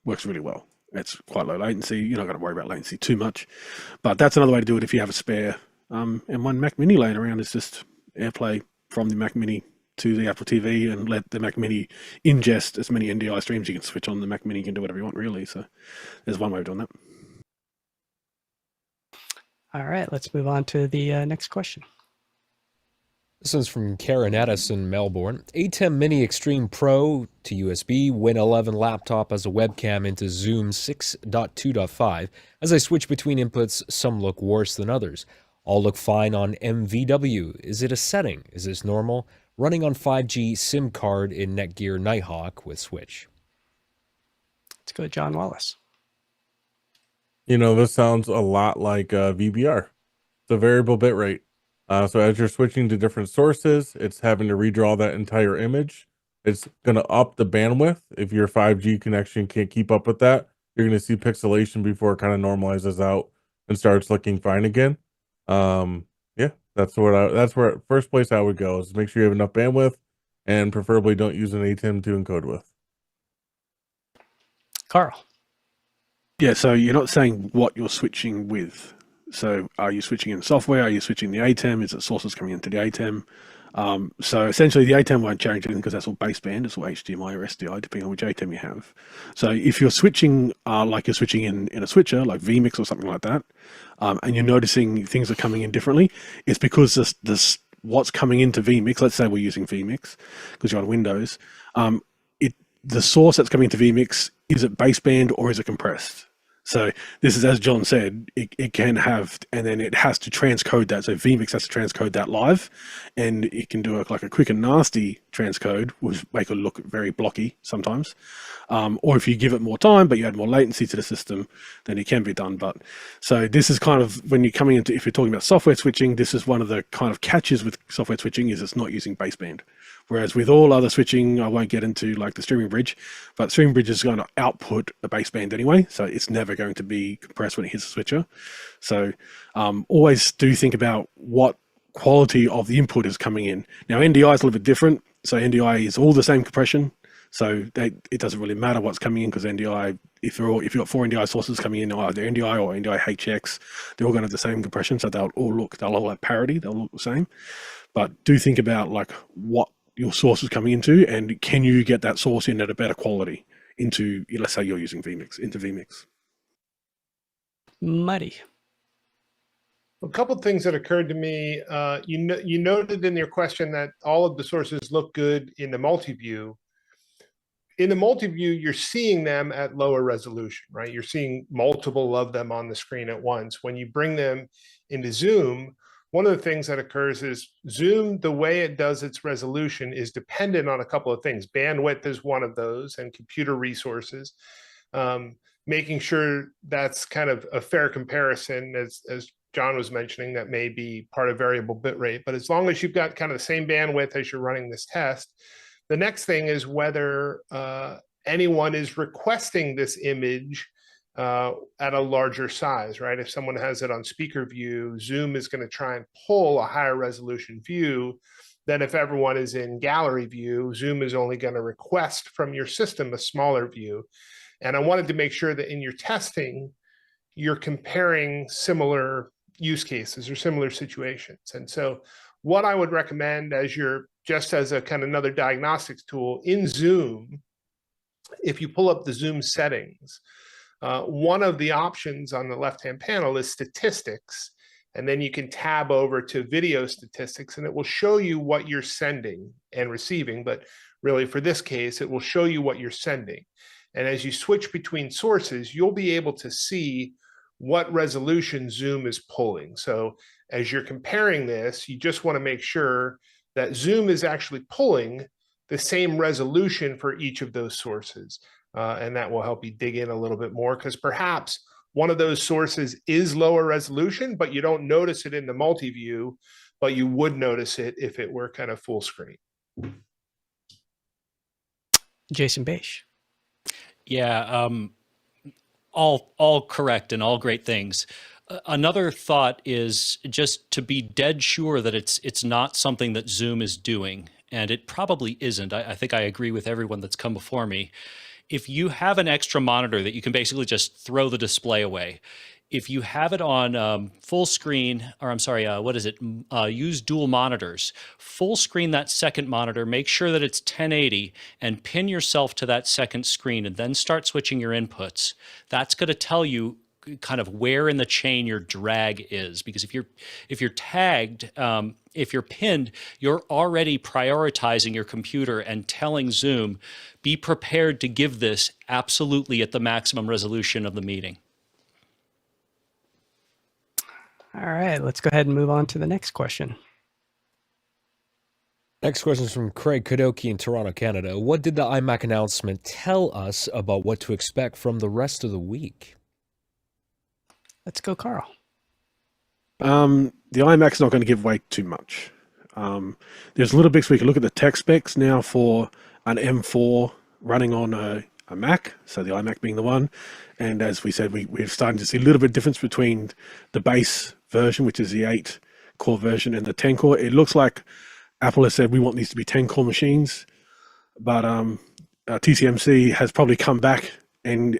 works really well. It's quite low latency. You're not going to worry about latency too much. But that's another way to do it if you have a spare M1 Mac Mini laying around. Is just AirPlay from the Mac Mini to the Apple TV and let the Mac Mini ingest as many NDI streams. You can switch on the Mac Mini. You can do whatever you want, really. So there's one way of doing that. All right, let's move on to the next question. This is from Karen Edison, Melbourne. ATEM Mini Extreme Pro to USB, Win 11 laptop as a webcam into Zoom 6.2.5. As I switch between inputs, some look worse than others. All look fine on MVW. Is it a setting? Is this normal? Running on 5G SIM card in Netgear Nighthawk with Switch. Let's go, John Wallace. You know, this sounds a lot like VBR. It's a variable bit rate. So as you're switching to different sources, it's having to redraw that entire image. It's going to up the bandwidth. If your 5G connection can't keep up with that, you're going to see pixelation before it kind of normalizes out and starts looking fine again. Yeah, that's where first place I would go is make sure you have enough bandwidth and preferably don't use an ATEM to encode with. Carl. Yeah, so you're not saying what you're switching with. So are you switching in software? Are you switching the ATEM? Is it sources coming into the ATEM? So essentially the ATEM won't change anything because that's all baseband. It's all HDMI or SDI, depending on which ATEM you have. So if you're switching like you're switching in a switcher, like vMix or something like that, and you're noticing things are coming in differently, it's because this what's coming into vMix, let's say we're using vMix because you're on Windows, the source that's coming into vMix, is it baseband or is it compressed? So this is, as John said, it can have, and then it has to transcode that. So vMix has to transcode that live, and it can do like a quick and nasty transcode, which make it look very blocky sometimes. Or if you give it more time, but you add more latency to the system, then it can be done. But so this is kind of when you're coming into, if you're talking about software switching, this is one of the kind of catches with software switching is it's not using baseband. Whereas with all other switching, I won't get into like the streaming bridge, but streaming bridge is going to output a baseband anyway, so it's never going to be compressed when it hits the switcher. So always do think about what quality of the input is coming in. Now NDI is a little bit different, so NDI is all the same compression, so it doesn't really matter what's coming in because NDI, if you've got 4 NDI sources coming in, either NDI or NDI HX, they're all going to have the same compression, so they'll all have parity, they'll look the same. But do think about like what your source is coming into, and can you get that source in at a better quality into, let's say you're using vMix, into vMix. Muddy. A couple of things that occurred to me. You noted in your question that all of the sources look good in the multi-view. In the multi-view, you're seeing them at lower resolution, right? You're seeing multiple of them on the screen at once. When you bring them into Zoom, one of the things that occurs is Zoom, the way it does its resolution is dependent on a couple of things. Bandwidth is one of those, and computer resources. Making sure that's kind of a fair comparison, as John was mentioning, that may be part of variable bit rate. But as long as you've got kind of the same bandwidth as you're running this test, the next thing is whether anyone is requesting this image at a larger size, right? If someone has it on speaker view, Zoom is going to try and pull a higher resolution view than if everyone is in gallery view. Zoom is only going to request from your system a smaller view. And I wanted to make sure that in your testing, you're comparing similar use cases or similar situations. And so what I would recommend just as a kind of another diagnostics tool in Zoom, if you pull up the Zoom settings, one of the options on the left-hand panel is statistics. And then you can tab over to video statistics and it will show you what you're sending and receiving. But really for this case, it will show you what you're sending. And as you switch between sources, you'll be able to see what resolution Zoom is pulling. So as you're comparing this, you just want to make sure that Zoom is actually pulling the same resolution for each of those sources. And that will help you dig in a little bit more, because perhaps one of those sources is lower resolution, but you don't notice it in the multi-view, but you would notice it if it were kind of full screen. Jason Beish. Yeah, all correct and all great things. Another thought is just to be dead sure that it's not something that Zoom is doing, and it probably isn't. I think I agree with everyone that's come before me. If you have an extra monitor that you can basically just throw the display away, if you have it on full screen, or I'm sorry, what is it? Use dual monitors. Full screen that second monitor, make sure that it's 1080 and pin yourself to that second screen and then start switching your inputs. That's going to tell you kind of where in the chain your drag is, because if you're tagged, if you're pinned, you're already prioritizing your computer and telling Zoom, be prepared to give this absolutely at the maximum resolution of the meeting. All right, let's go ahead and move on to the next question. Next question is from Craig Kadoki in Toronto, Canada. What did the iMac announcement tell us about what to expect from the rest of the week? Let's go, Carl. The iMac's not going to give away too much. There's little bits we can look at the tech specs now for an M4 running on a Mac, so the iMac being the one. And as we said, we're starting to see a little bit of difference between the base version, which is the 8-core version, and the 10-core. It looks like Apple has said we want these to be 10-core machines, but TCMC has probably come back and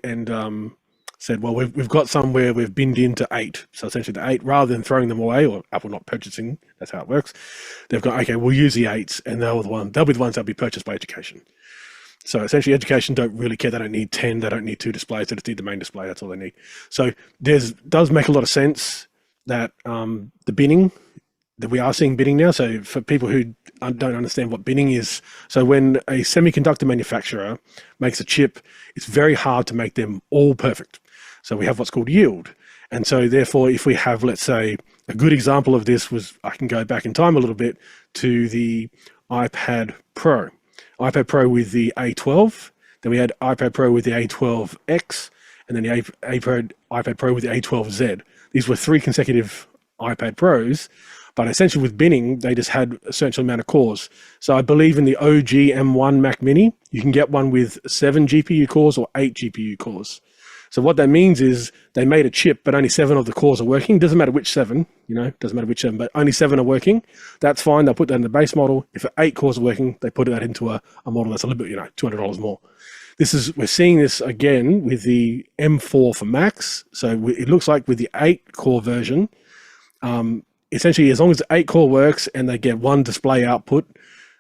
said, well, we've got some where we've binned into 8. So essentially the 8, rather than throwing them away, or Apple not purchasing, that's how it works. They've got, okay, we'll use the 8s, and they'll be the ones that'll be purchased by education. So essentially education don't really care. They don't need 10, they don't need 2 displays, they just need the main display, that's all they need. So does make a lot of sense that the binning, that we are seeing binning now. So for people who don't understand what binning is, so when a semiconductor manufacturer makes a chip, it's very hard to make them all perfect. So we have what's called yield. And so therefore, if we have, let's say, a good example of this was, I can go back in time a little bit to the iPad Pro. iPad Pro with the A12, then we had iPad Pro with the A12X, and then the iPad Pro with the A12Z. These were 3 consecutive iPad Pros, but essentially with binning, they just had a certain amount of cores. So I believe in the OG M1 Mac Mini, you can get one with 7 GPU cores or 8 GPU cores. So what that means is they made a chip, but only 7 of the cores are working. Doesn't matter which 7, doesn't matter which 7, but only 7 are working. That's fine. They'll put that in the base model. If 8 cores are working, they put that into a model that's a little bit, $200 more. We're seeing this again with the M4 for Macs. So it looks like with the 8-core version, essentially as long as the 8-core works and they get 1 display output,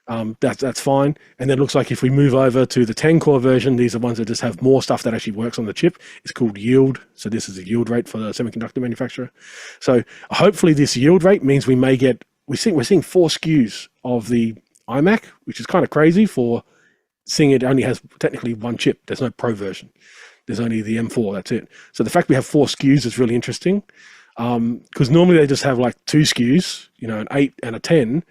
That's fine. And then it looks like if we move over to the 10 core version, these are ones that just have more stuff that actually works on the chip. It's called yield. So this is a yield rate for the semiconductor manufacturer. So hopefully this yield rate means we may get, we're seeing 4 SKUs of the iMac, which is kind of crazy for seeing it only has technically 1 chip. There's no Pro version. There's only the M4, that's it. So the fact we have 4 SKUs is really interesting, because normally they just have like 2 SKUs, an 8 and a 10,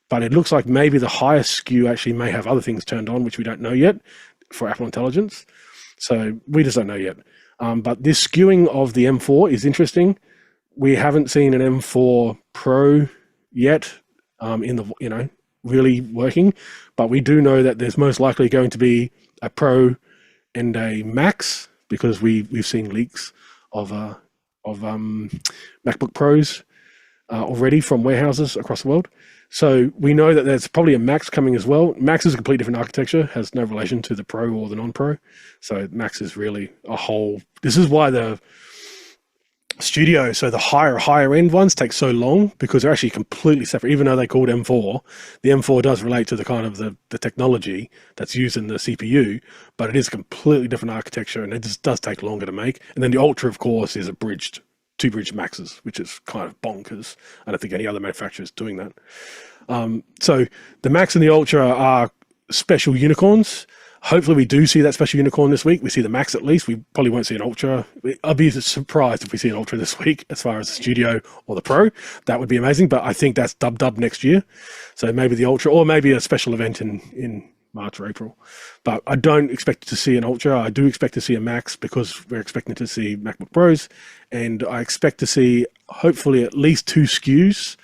but it looks like maybe the highest SKU actually may have other things turned on, which we don't know yet for Apple Intelligence. So we just don't know yet. But this skewing of the M4 is interesting. We haven't seen an M4 Pro yet in the, really working, but we do know that there's most likely going to be a Pro and a Max, because we've seen leaks of MacBook Pros already from warehouses across the world. So we know that there's probably a Max coming as well. Max is a completely different architecture, has no relation to the Pro or the non-Pro. So Max is really a whole. This is why the Studio, so the higher end ones take so long, because they're actually completely separate. Even though they're called M4, the M4 does relate to the kind of the technology that's used in the CPU, but it is a completely different architecture, and it just does take longer to make. And then the Ultra, of course, is two bridged Maxes, which is kind of bonkers. I don't think any other manufacturer is doing that. So the Max and the Ultra are special unicorns. Hopefully we do see that special unicorn this week. We see the Max at least. We probably won't see an Ultra. I'll be surprised if we see an Ultra this week as far as the Studio or the Pro. That would be amazing, but I think that's dub next year. So maybe the Ultra, or maybe a special event in March or April. But I don't expect to see an Ultra. I do expect to see a Max, because we're expecting to see MacBook Pros. And I expect to see hopefully at least 2 SKUs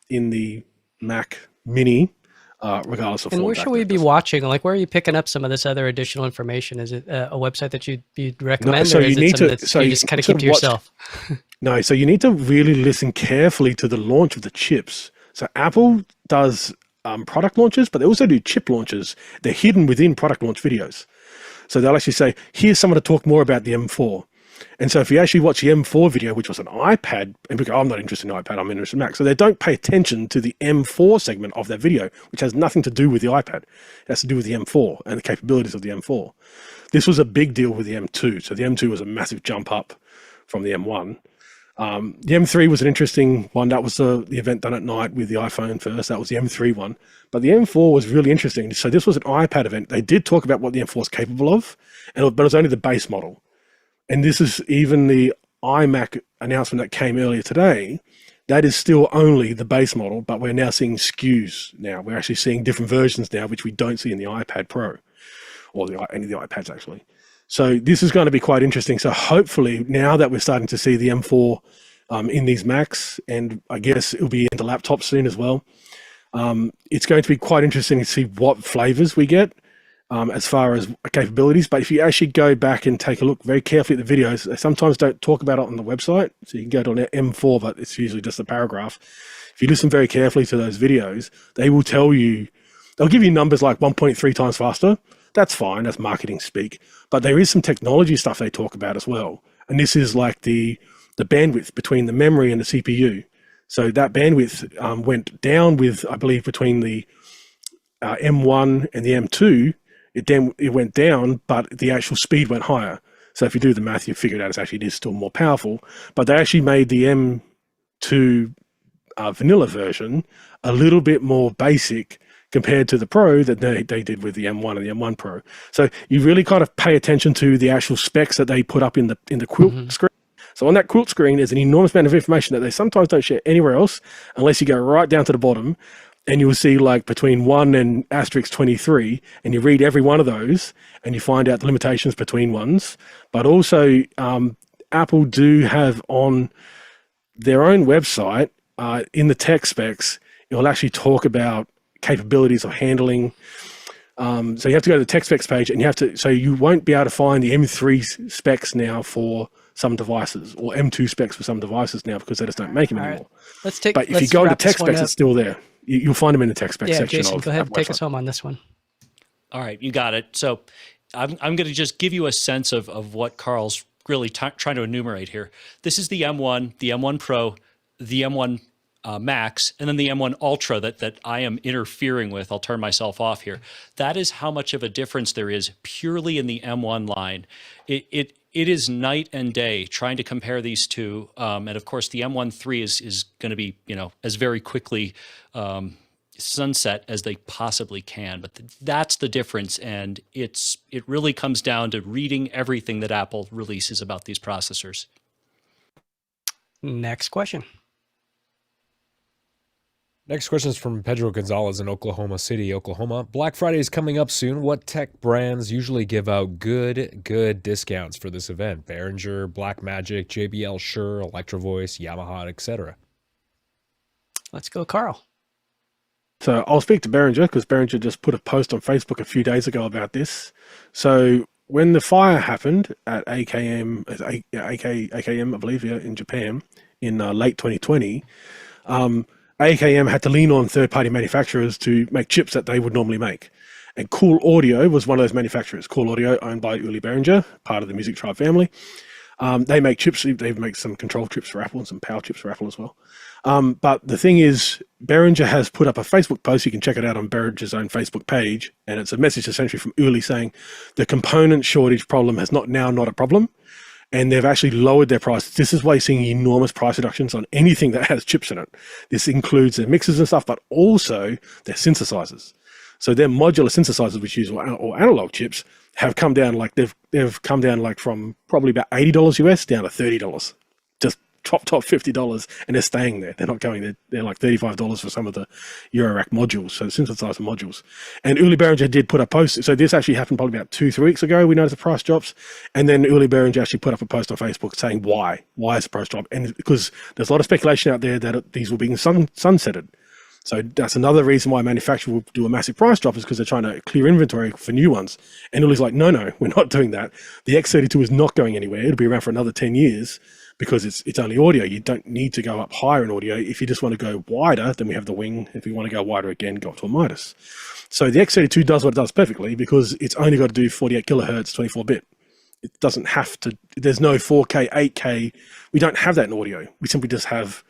in the Mac Mini, regardless of. And where should we be watching? Like, where are you picking up some of this other additional information? Is it a website that you'd recommend, so or you is need it something to. that So you just kind of keep to yourself? No, so you need to really listen carefully to the launch of the chips. So Apple does product launches, but they also do chip launches. They're hidden within product launch videos. So they'll actually say, here's someone to talk more about the M4. And so if you actually watch the M4 video, which was an iPad, and we go, I'm not interested in iPad, I'm interested in Mac. So they don't pay attention to the M4 segment of that video, which has nothing to do with the iPad. It has to do with the M4 and the capabilities of the M4. This was a big deal with the M2. So the M2 was a massive jump up from the M1. The M3 was an interesting one. That was the event done at night with the iPhone first. That was the M3 one. But the M4 was really interesting. So this was an iPad event. They did talk about what the M4 is capable of, but it was only the base model. And this is even the iMac announcement that came earlier today. That is still only the base model, but we're now seeing SKUs now. We're actually seeing different versions now, which we don't see in the iPad Pro or any of the iPads, actually. So this is going to be quite interesting. So hopefully now that we're starting to see the M4 in these Macs, and I guess it'll be into laptops soon as well, it's going to be quite interesting to see what flavors we get as far as capabilities. But if you actually go back and take a look very carefully at the videos, they sometimes don't talk about it on the website. So you can go to an M4, but it's usually just a paragraph. If you listen very carefully to those videos, they will tell you, they'll give you numbers like 1.3 times faster. That's fine, that's marketing speak. But there is some technology stuff they talk about as well. And this is like the bandwidth between the memory and the CPU. So that bandwidth went down with, I believe, between the M1 and the M2, it went down, but the actual speed went higher. So if you do the math, you figure out it is still more powerful. But they actually made the M2 vanilla version a little bit more basic compared to the Pro that they did with the M1 and the M1 Pro. So you really kind of pay attention to the actual specs that they put up in the quilt screen. So on that quilt screen, there's an enormous amount of information that they sometimes don't share anywhere else unless you go right down to the bottom, and you'll see like between 1 and asterisk 23, and you read every one of those and you find out the limitations between ones. But also Apple do have on their own website, in the tech specs, it will actually talk about capabilities of handling. So you have to go to the tech specs page, and so you won't be able to find the M3 specs now for some devices, or M2 specs for some devices now, because they just don't make them anymore. But if you go into tech specs, it's still there. You'll find them in the tech specs section. Jason, go ahead and take us home on this one. All right, you got it. So I'm going to just give you a sense of what Carl's really trying to enumerate here. This is the M1, the M1 Pro, the M1 Max, and then the M1 Ultra that I am interfering with. I'll turn myself off here. That is how much of a difference there is purely in the M1 line. It is night and day trying to compare these two. And of course, the M1 III is going to be, as very quickly sunset as they possibly can. But that's the difference. And it really comes down to reading everything that Apple releases about these processors. Next question. Next question is from Pedro Gonzalez in Oklahoma City, Oklahoma. Black Friday is coming up soon. What tech brands usually give out good discounts for this event? Behringer, Blackmagic, JBL, Shure, Electro-Voice, Yamaha, etc. Let's go, Carl. So I'll speak to Behringer because Behringer just put a post on Facebook a few days ago about this. So when the fire happened at AKM, I believe, in Japan in late 2020, AKM had to lean on third-party manufacturers to make chips that they would normally make. And Cool Audio was one of those manufacturers. Cool Audio, owned by Uli Behringer, part of the Music Tribe family. They make chips. They make some control chips for Apple and some power chips for Apple as well. But the thing is, Behringer has put up a Facebook post. You can check it out on Behringer's own Facebook page. And it's a message essentially from Uli saying the component shortage problem has not a problem. And they've actually lowered their prices. This is why you're seeing enormous price reductions on anything that has chips in it. This includes their mixers and stuff, but also their synthesizers. So their modular synthesizers, which use or analog chips, have come down they've come down from probably about $80 US down to $30. Just top $50, and they're staying there. They're not going. They're like $35 for some of the Eurorack modules, so the synthesizer modules. And Uli Behringer did put a post. So this actually happened probably about 2-3 weeks ago. We noticed the price drops, and then Uli Behringer actually put up a post on Facebook saying why is the price drop? And because there's a lot of speculation out there that these were being sunsetted. So that's another reason why manufacturers will do a massive price drop, is because they're trying to clear inventory for new ones. And Uli's like, no, we're not doing that. The X32 is not going anywhere. It'll be around for another 10 years because it's only audio. You don't need to go up higher in audio. If you just want to go wider, then we have the Wing. If you want to go wider again, go up to a Midas. So the X32 does what it does perfectly because it's only got to do 48 kilohertz, 24-bit. It doesn't have to, there's no 4K, 8K. We don't have that in audio. We simply just have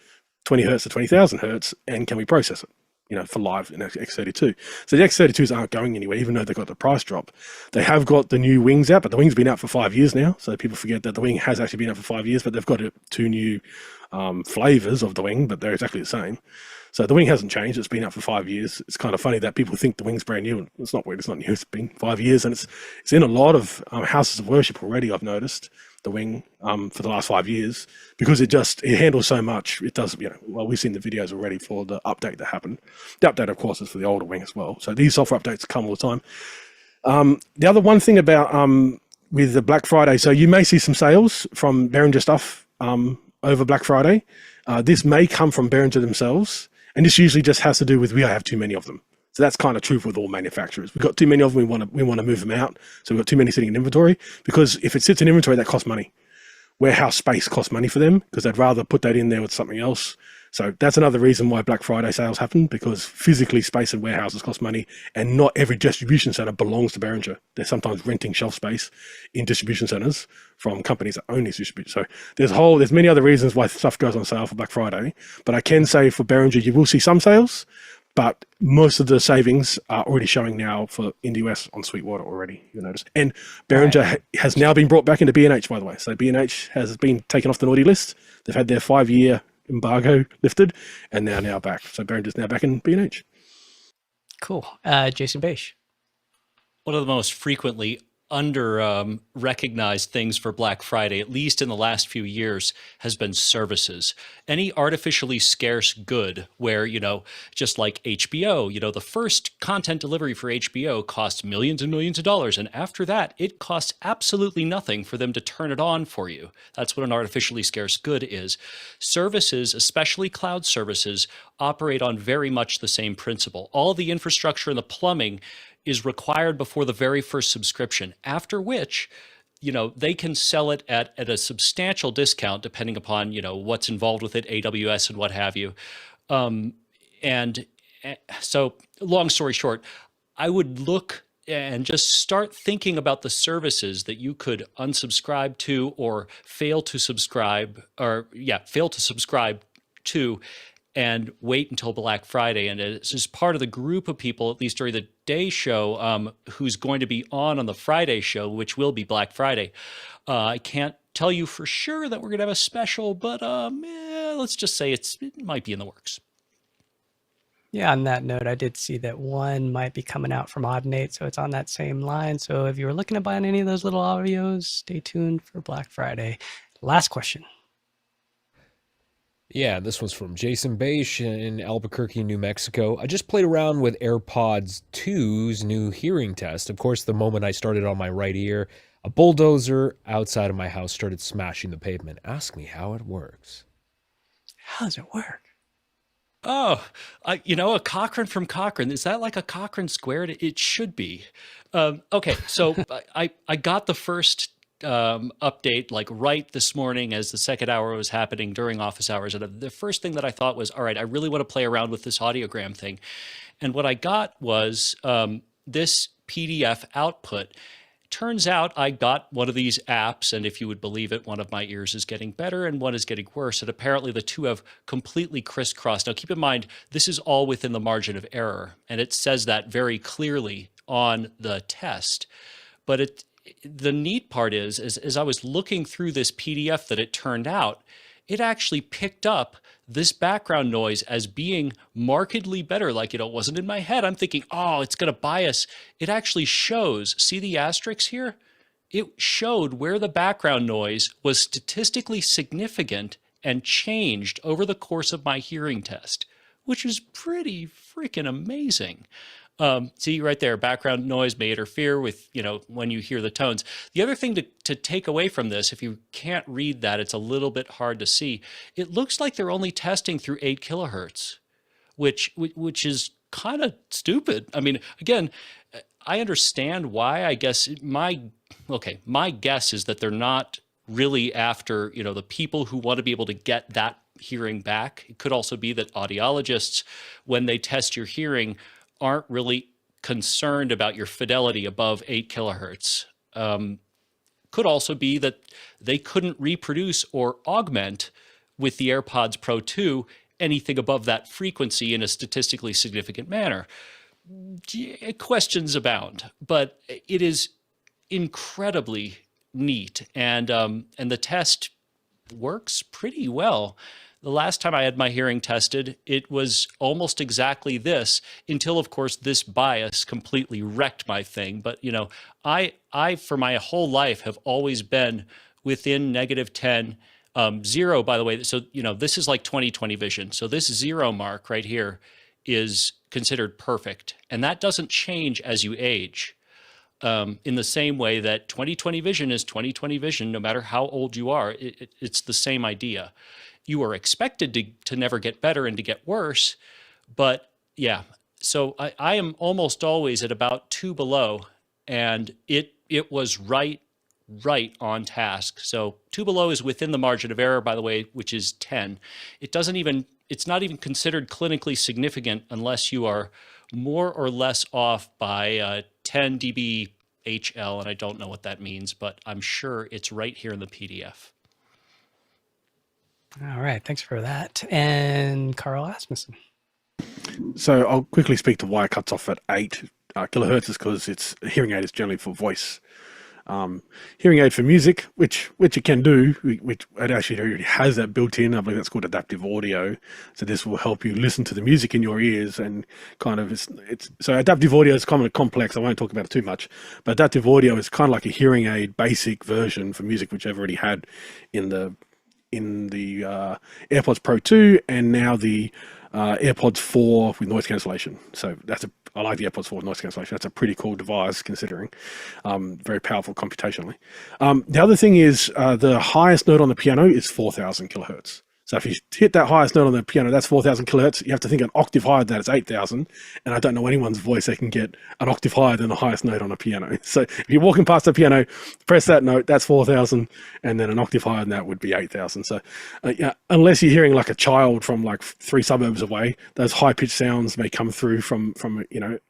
20 hertz to 20,000 hertz, and can we process it, for live in X32? So the X32s aren't going anywhere, even though they've got the price drop. They have got the new Wings out, but the Wing's been out for 5 years now. So people forget that the Wing has actually been out for 5 years, but they've got 2 new flavors of the Wing, but they're exactly the same. So the Wing hasn't changed. It's been out for 5 years. It's kind of funny that people think the Wing's brand new. It's not weird. It's not new. It's been 5 years, and it's in a lot of houses of worship already, I've noticed. The Wing for the last 5 years, because it handles so much. It does, well, we've seen the videos already for the update that happened. The update, of course, is for the older Wing as well. So these software updates come all the time. The other one thing about with the Black Friday, so you may see some sales from Behringer stuff over Black Friday. This may come from Behringer themselves, and this usually just has to do with we have too many of them. So that's kind of true with all manufacturers. We've got too many of them. We want to move them out. So we've got too many sitting in inventory, because if it sits in inventory, that costs money. Warehouse space costs money for them because they'd rather put that in there with something else. So that's another reason why Black Friday sales happen, because physically space in warehouses cost money, and not every distribution center belongs to Behringer. They're sometimes renting shelf space in distribution centers from companies that own these distributors. So there's many other reasons why stuff goes on sale for Black Friday. But I can say for Behringer, you will see some sales, but most of the savings are already showing now in the US on Sweetwater already, you'll notice. And Behringer has now been brought back into B&H, by the way. So B&H has been taken off the naughty list. They've had their 5-year embargo lifted, and they're now back. So Behringer's now back in B&H. Cool. Jason Beish. One of the most frequently under recognized things for Black Friday, at least in the last few years, has been services. Any artificially scarce good where, just like HBO, the first content delivery for HBO costs millions and millions of dollars. And after that, it costs absolutely nothing for them to turn it on for you. That's what an artificially scarce good is. Services, especially cloud services, operate on very much the same principle. All the infrastructure and the plumbing is required before the very first subscription, after which, they can sell it at a substantial discount depending upon, what's involved with it, AWS and what have you. So long story short, I would look and just start thinking about the services that you could unsubscribe to or fail to subscribe to, and wait until Black Friday. And it's just part of the group of people, at least during the day show, who's going to be on the Friday show, which will be Black Friday. I can't tell you for sure that we're going to have a special, but let's just say it might be in the works. Yeah, on that note, I did see that one might be coming out from Audinate, so it's on that same line. So if you were looking to buy any of those little audios, stay tuned for Black Friday. Last question. Yeah, this one's from Jason Beisch in Albuquerque, New Mexico. I just played around with AirPods 2's new hearing test. Of course, the moment I started on my right ear, a bulldozer outside of my house started smashing the pavement. Ask me how it works. How does it work? Oh, a Cochrane from Cochrane. Is that like a Cochrane squared? It should be. Okay, so I got the first update like right this morning as the second hour was happening during office hours. And the first thing that I thought was, all right, I really want to play around with this audiogram thing. And what I got was this PDF output. Turns out I got one of these apps, and if you would believe it, one of my ears is getting better and one is getting worse. And apparently the two have completely crisscrossed. Now, keep in mind, this is all within the margin of error, and it says that very clearly on the test. But the neat part is, as I was looking through this PDF that it turned out, it actually picked up this background noise as being markedly better. Like, it wasn't in my head. I'm thinking, oh, it's going to bias. It actually shows, see the asterisks here? It showed where the background noise was statistically significant and changed over the course of my hearing test, which is pretty freaking amazing. See right there, background noise may interfere with, when you hear the tones. The other thing to take away from this, if you can't read that, it's a little bit hard to see. It looks like they're only testing through 8 kilohertz, which is kind of stupid. I mean, again, I understand why. I guess my guess is that they're not really after, the people who want to be able to get that hearing back. It could also be that audiologists, when they test your hearing, aren't really concerned about your fidelity above 8 kilohertz. Could also be that they couldn't reproduce or augment with the AirPods Pro 2 anything above that frequency in a statistically significant manner. Questions abound, but it is incredibly neat, and the test works pretty well. The last time I had my hearing tested, it was almost exactly this, until, of course, this bias completely wrecked my thing. But, I for my whole life have always been within -10, 0, by the way. So, this is like 20/20 vision. So this 0 mark right here is considered perfect. And that doesn't change as you age. In the same way that 20/20 vision is 20/20 vision, no matter how old you are. It's the same idea. You are expected to never get better and to get worse, but yeah. So I am almost always at about 2 below, and it was right on task. So 2 below is within the margin of error, by the way, which is 10. It's not even considered clinically significant unless you are more or less off by 10 dB HL, and I don't know what that means, but I'm sure it's right here in the PDF. All right, thanks for that. And Carl Asmussen. So I'll quickly speak to why it cuts off at 8 kilohertz, is because its hearing aid is generally for voice. Hearing aid for music, which it can do, which it actually already has that built in. I believe that's called adaptive audio. So this will help you listen to the music in your ears, and kind of so adaptive audio is kind of complex. I won't talk about it too much, but adaptive audio is kind of like a hearing aid basic version for music, which I've already had in the AirPods Pro 2, and now the AirPods 4 with noise cancellation. So I like the AirPods 4 with noise cancellation. That's a pretty cool device, considering very powerful computationally. The other thing is the highest note on the piano is 4,000 kilohertz. So if you hit that highest note on the piano, that's 4,000 kilohertz. You have to think an octave higher than that, it's 8,000. And I don't know anyone's voice that can get an octave higher than the highest note on a piano. So if you're walking past the piano, press that note, that's 4,000. And then an octave higher than that would be 8,000. So unless you're hearing like a child from like 3 suburbs away, those high-pitched sounds may come through from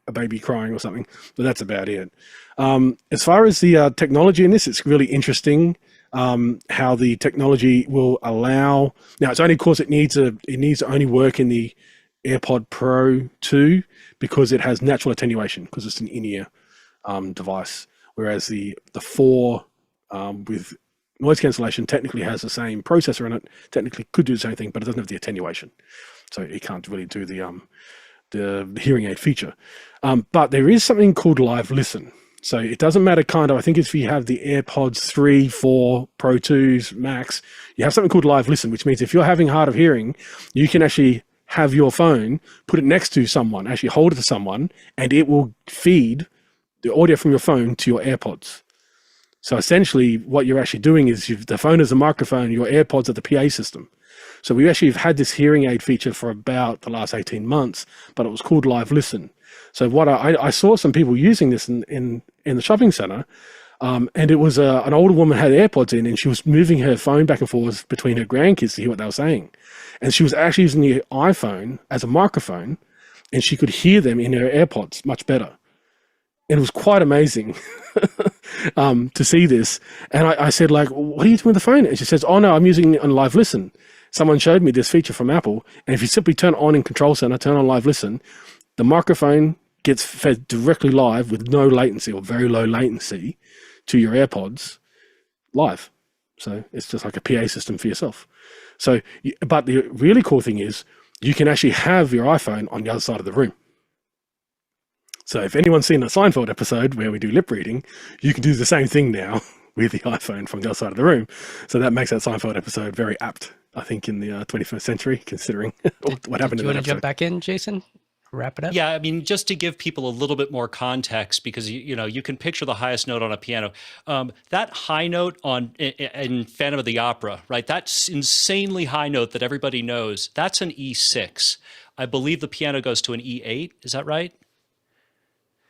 a baby crying or something. But that's about it. As far as the technology in this, it's really interesting. how the technology will allow. Now, it's only, of course, it needs to only work in the AirPod Pro 2 because it has natural attenuation because it's an in-ear device, whereas the 4 with noise cancellation technically has the same processor in it, technically could do the same thing, but it doesn't have the attenuation, so it can't really do the hearing aid feature. But there is something called Live Listen. So it doesn't matter I think if you have the AirPods 3, 4, Pro 2s, Max, you have something called Live Listen, which means if you're having hard of hearing, you can actually have your phone, put it next to someone, actually hold it to someone, and it will feed the audio from your phone to your AirPods. So essentially what you're actually doing is the phone is a microphone, your AirPods are the PA system. So we actually have had this hearing aid feature for about the last 18 months, but it was called Live Listen. So what I saw some people using this in the shopping center, and it was an older woman had AirPods in, and she was moving her phone back and forth between her grandkids to hear what they were saying. And she was actually using the iPhone as a microphone, and she could hear them in her AirPods much better. And it was quite amazing to see this. And I said, like, what are you doing with the phone? And she says, oh, no, I'm using it on Live Listen. Someone showed me this feature from Apple. And if you simply turn on in Control Center, turn on Live Listen, the microphone gets fed directly live with no latency or very low latency to your AirPods live. So it's just like a PA system for yourself. So, but the really cool thing is you can actually have your iPhone on the other side of the room. So if anyone's seen a Seinfeld episode where we do lip reading, you can do the same thing now with the iPhone from the other side of the room. So that makes that Seinfeld episode very apt, I think, in the 21st century, considering what happened Do in you that want to jump episode. back in, Jason? Wrap it up? Yeah, I mean, just to give people a little bit more context, because you can picture the highest note on a piano. That high note in Phantom of the Opera, right? That's insanely high note that everybody knows. That's an E6. I believe the piano goes to an E8. Is that right?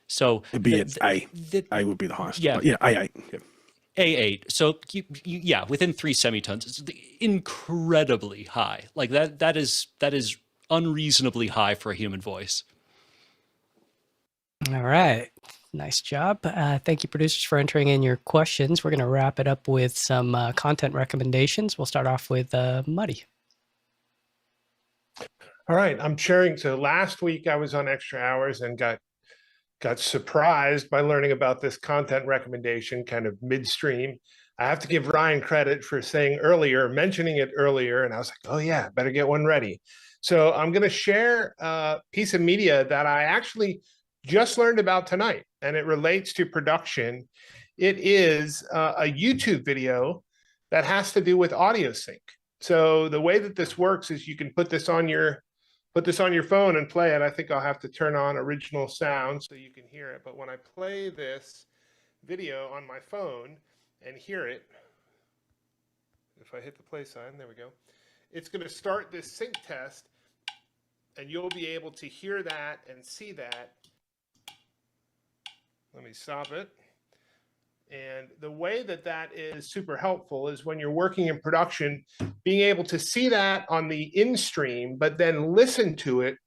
So It'd be at A. A would be the highest. Yeah. But yeah, A8. Yeah. A8. So yeah, within 3 semitones, it's incredibly high. Like that is unreasonably high for a human voice. All right. Nice job. Thank you, producers, for entering in your questions. We're going to wrap it up with some content recommendations. We'll start off with Muddy. All right, I'm sharing. So last week I was on Extra Hours and got surprised by learning about this content recommendation kind of midstream. I have to give Ryan credit for mentioning it earlier, and I was like, oh yeah, better get one ready. So I'm going to share a piece of media that I actually just learned about tonight, and it relates to production. It is a YouTube video that has to do with audio sync. So the way that this works is you can put this on your phone and play it. I think I'll have to turn on original sound so you can hear it. But when I play this video on my phone and hear it, if I hit the play sign, there we go, it's going to start this sync test, and you'll be able to hear that and see that. Let me stop it. And the way that is super helpful is when you're working in production, being able to see that on the in-stream, but then listen to it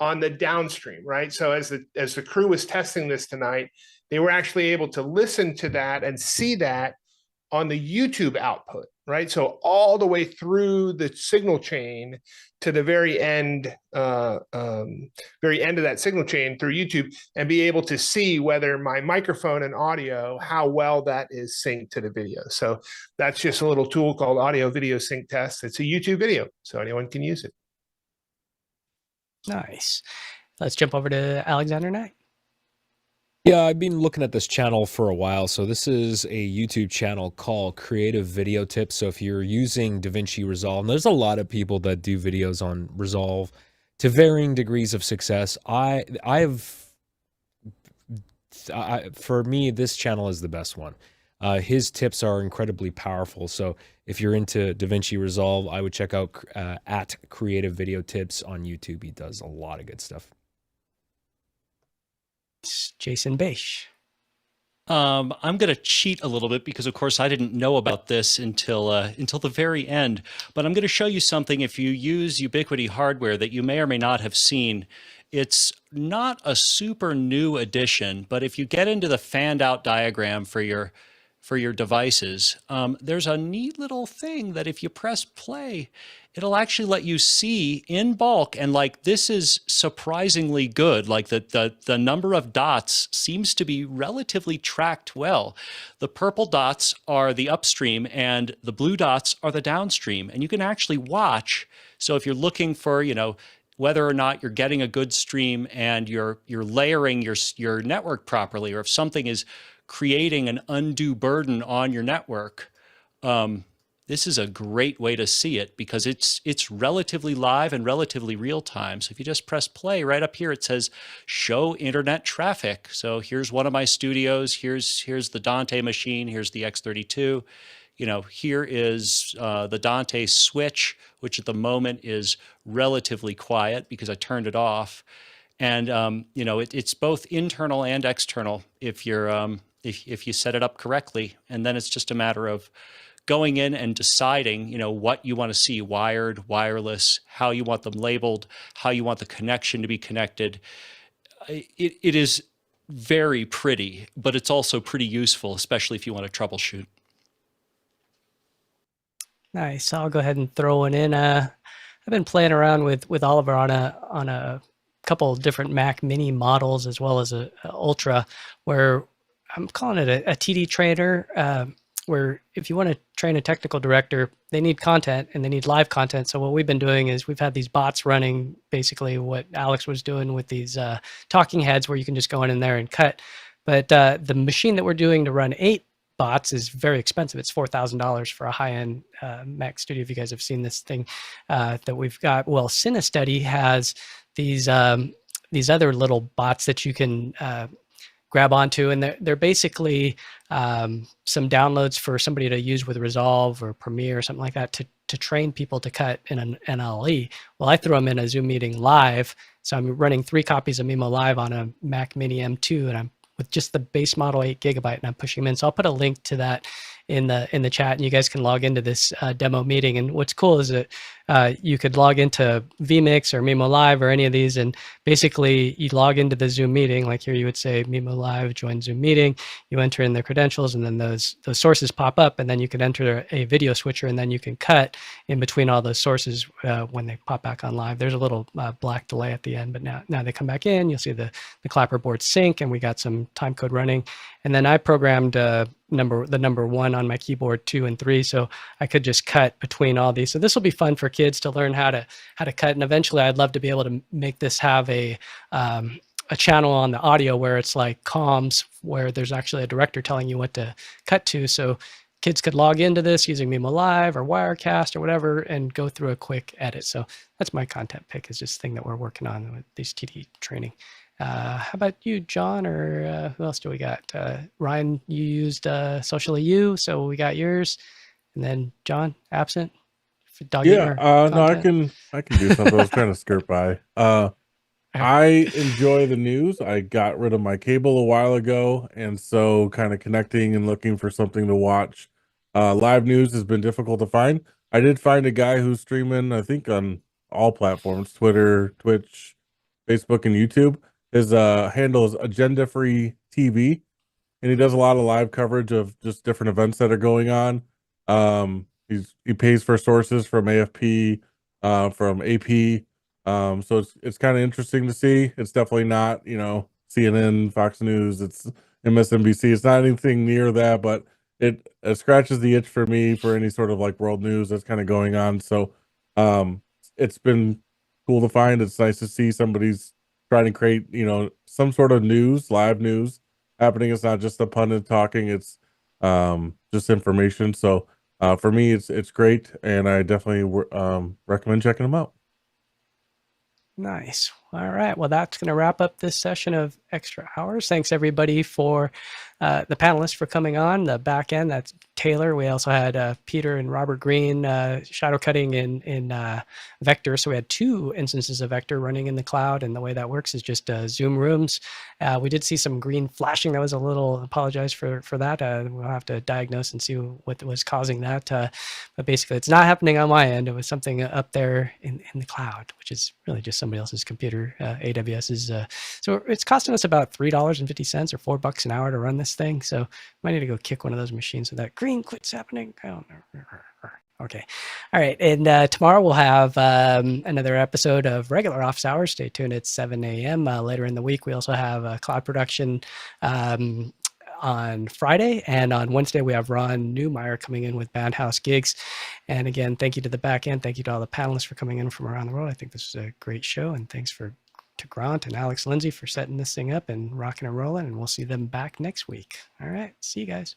on the downstream, right? So as the crew was testing this tonight, they were actually able to listen to that and see that on the YouTube output, right? So all the way through the signal chain to the very end of that signal chain through YouTube, and be able to see whether my microphone and audio, how well that is synced to the video. So that's just a little tool called Audio Video Sync Test. It's a YouTube video, so anyone can use it. Nice. Let's jump over to Alexander Knight. Yeah, I've been looking at this channel for a while. So this is a YouTube channel called Creative Video Tips. So if you're using DaVinci Resolve, and there's a lot of people that do videos on Resolve to varying degrees of success. For me, this channel is the best one. His tips are incredibly powerful. So if you're into DaVinci Resolve, I would check out at Creative Video Tips on YouTube. He does a lot of good stuff. Jason Beish. I'm going to cheat a little bit because, of course, I didn't know about this until the very end. But I'm going to show you something if you use Ubiquity hardware that you may or may not have seen. It's not a super new addition, but if you get into the fanned out diagram for your for your devices, there's a neat little thing that if you press play, it'll actually let you see in bulk. And like, this is surprisingly good. Like the number of dots seems to be relatively tracked well. The purple dots are the upstream and the blue dots are the downstream. And you can actually watch. So if you're looking for, whether or not you're getting a good stream and you're layering your network properly, or if something is creating an undue burden on your network, this is a great way to see it because it's relatively live and relatively real time. So if you just press play right up here, it says show internet traffic. So here's one of my studios. Here's the Dante machine. Here's the X32. Here is the Dante switch, which at the moment is relatively quiet because I turned it off. And it's both internal and external if you're if you set it up correctly. And then it's just a matter of going in and deciding, what you want to see, wired, wireless, how you want them labeled, how you want the connection to be connected. It is very pretty, but it's also pretty useful, especially if you want to troubleshoot. Nice. I'll go ahead and throw one in. I've been playing around with Oliver on a couple of different Mac Mini models as well as a Ultra, where I'm calling it a TD trainer. Where if you want to train a technical director, they need content and they need live content. So what we've been doing is we've had these bots running, basically what Alex was doing with these talking heads, where you can just go in there and cut. But the machine that we're doing to run 8 bots is very expensive. It's $4,000 for a high-end Mac Studio. If you guys have seen this thing that we've got, well, CineStudy has these other little bots that you can grab onto, and they're basically some downloads for somebody to use with Resolve or Premiere or something like that to train people to cut in an NLE. Well, I throw them in a Zoom meeting live, so I'm running 3 copies of Mimo Live on a Mac Mini M2, and I'm with just the base model 8 GB, and I'm pushing them in. So I'll put a link to that in the chat, and you guys can log into this demo meeting. And what's cool is that you could log into vMix or Mimo Live or any of these, and basically you log into the Zoom meeting. Like here, you would say Mimo Live, join Zoom meeting. You enter in their credentials, and then those sources pop up, and then you can enter a video switcher, and then you can cut in between all those sources when they pop back on live. There's a little black delay at the end, but now they come back in. You'll see the clapperboard sync, and we got some time code running. And then I programmed the number 1 on my keyboard, 2 and 3, so I could just cut between all these. So this will be fun for kids to learn how to cut. And eventually, I'd love to be able to make this have a channel on the audio where it's like comms, where there's actually a director telling you what to cut to. So kids could log into this using Mimo Live or Wirecast or whatever and go through a quick edit. So that's my content pick, is this thing that we're working on with this TD training. How about you, John, or who else do we got? Ryan, you used Socially You, so we got yours. And then John, absent. No, I can do something. I was trying to skirt by. I enjoy the news. I got rid of my cable a while ago, and so kind of connecting and looking for something to watch. Live news has been difficult to find. I did find a guy who's streaming, I think, on all platforms: Twitter, Twitch, Facebook, and YouTube. His handle is Agenda Free TV, and he does a lot of live coverage of just different events that are going on. He pays for sources from AFP, from AP. So it's kind of interesting to see. It's definitely not, CNN, Fox News, it's MSNBC. It's not anything near that, but it scratches the itch for me for any sort of like world news that's kind of going on. So it's been cool to find. It's nice to see somebody's trying to create, some sort of news, live news happening. It's not just a pundit talking, it's just information. So for me, it's great, and I definitely recommend checking them out. Nice. All right. Well, that's going to wrap up this session of Extra Hours. Thanks, everybody, for the panelists for coming on. The back end, that's Taylor. We also had Peter and Robert Green shadow cutting in Vector. So we had 2 instances of Vector running in the cloud. And the way that works is just Zoom rooms. We did see some green flashing. That was a little, apologize for that. We'll have to diagnose and see what was causing that. But basically, it's not happening on my end. It was something up there in the cloud, which is really just somebody else's computer. AWS is so it's costing us about $3.50 or $4 an hour to run this this thing. So might need to go kick one of those machines with that. Green, quit's happening. Oh, no. Okay. All right. And tomorrow we'll have another episode of regular office hours. Stay tuned at 7 a.m. Later in the week, we also have cloud production on Friday. And on Wednesday, we have Ron Newmeyer coming in with Bandhouse Gigs. And again, thank you to the back end. Thank you to all the panelists for coming in from around the world. I think this is a great show. And thanks to Grant and Alex Lindsay for setting this thing up and rocking and rolling. And we'll see them back next week. All right. See you guys.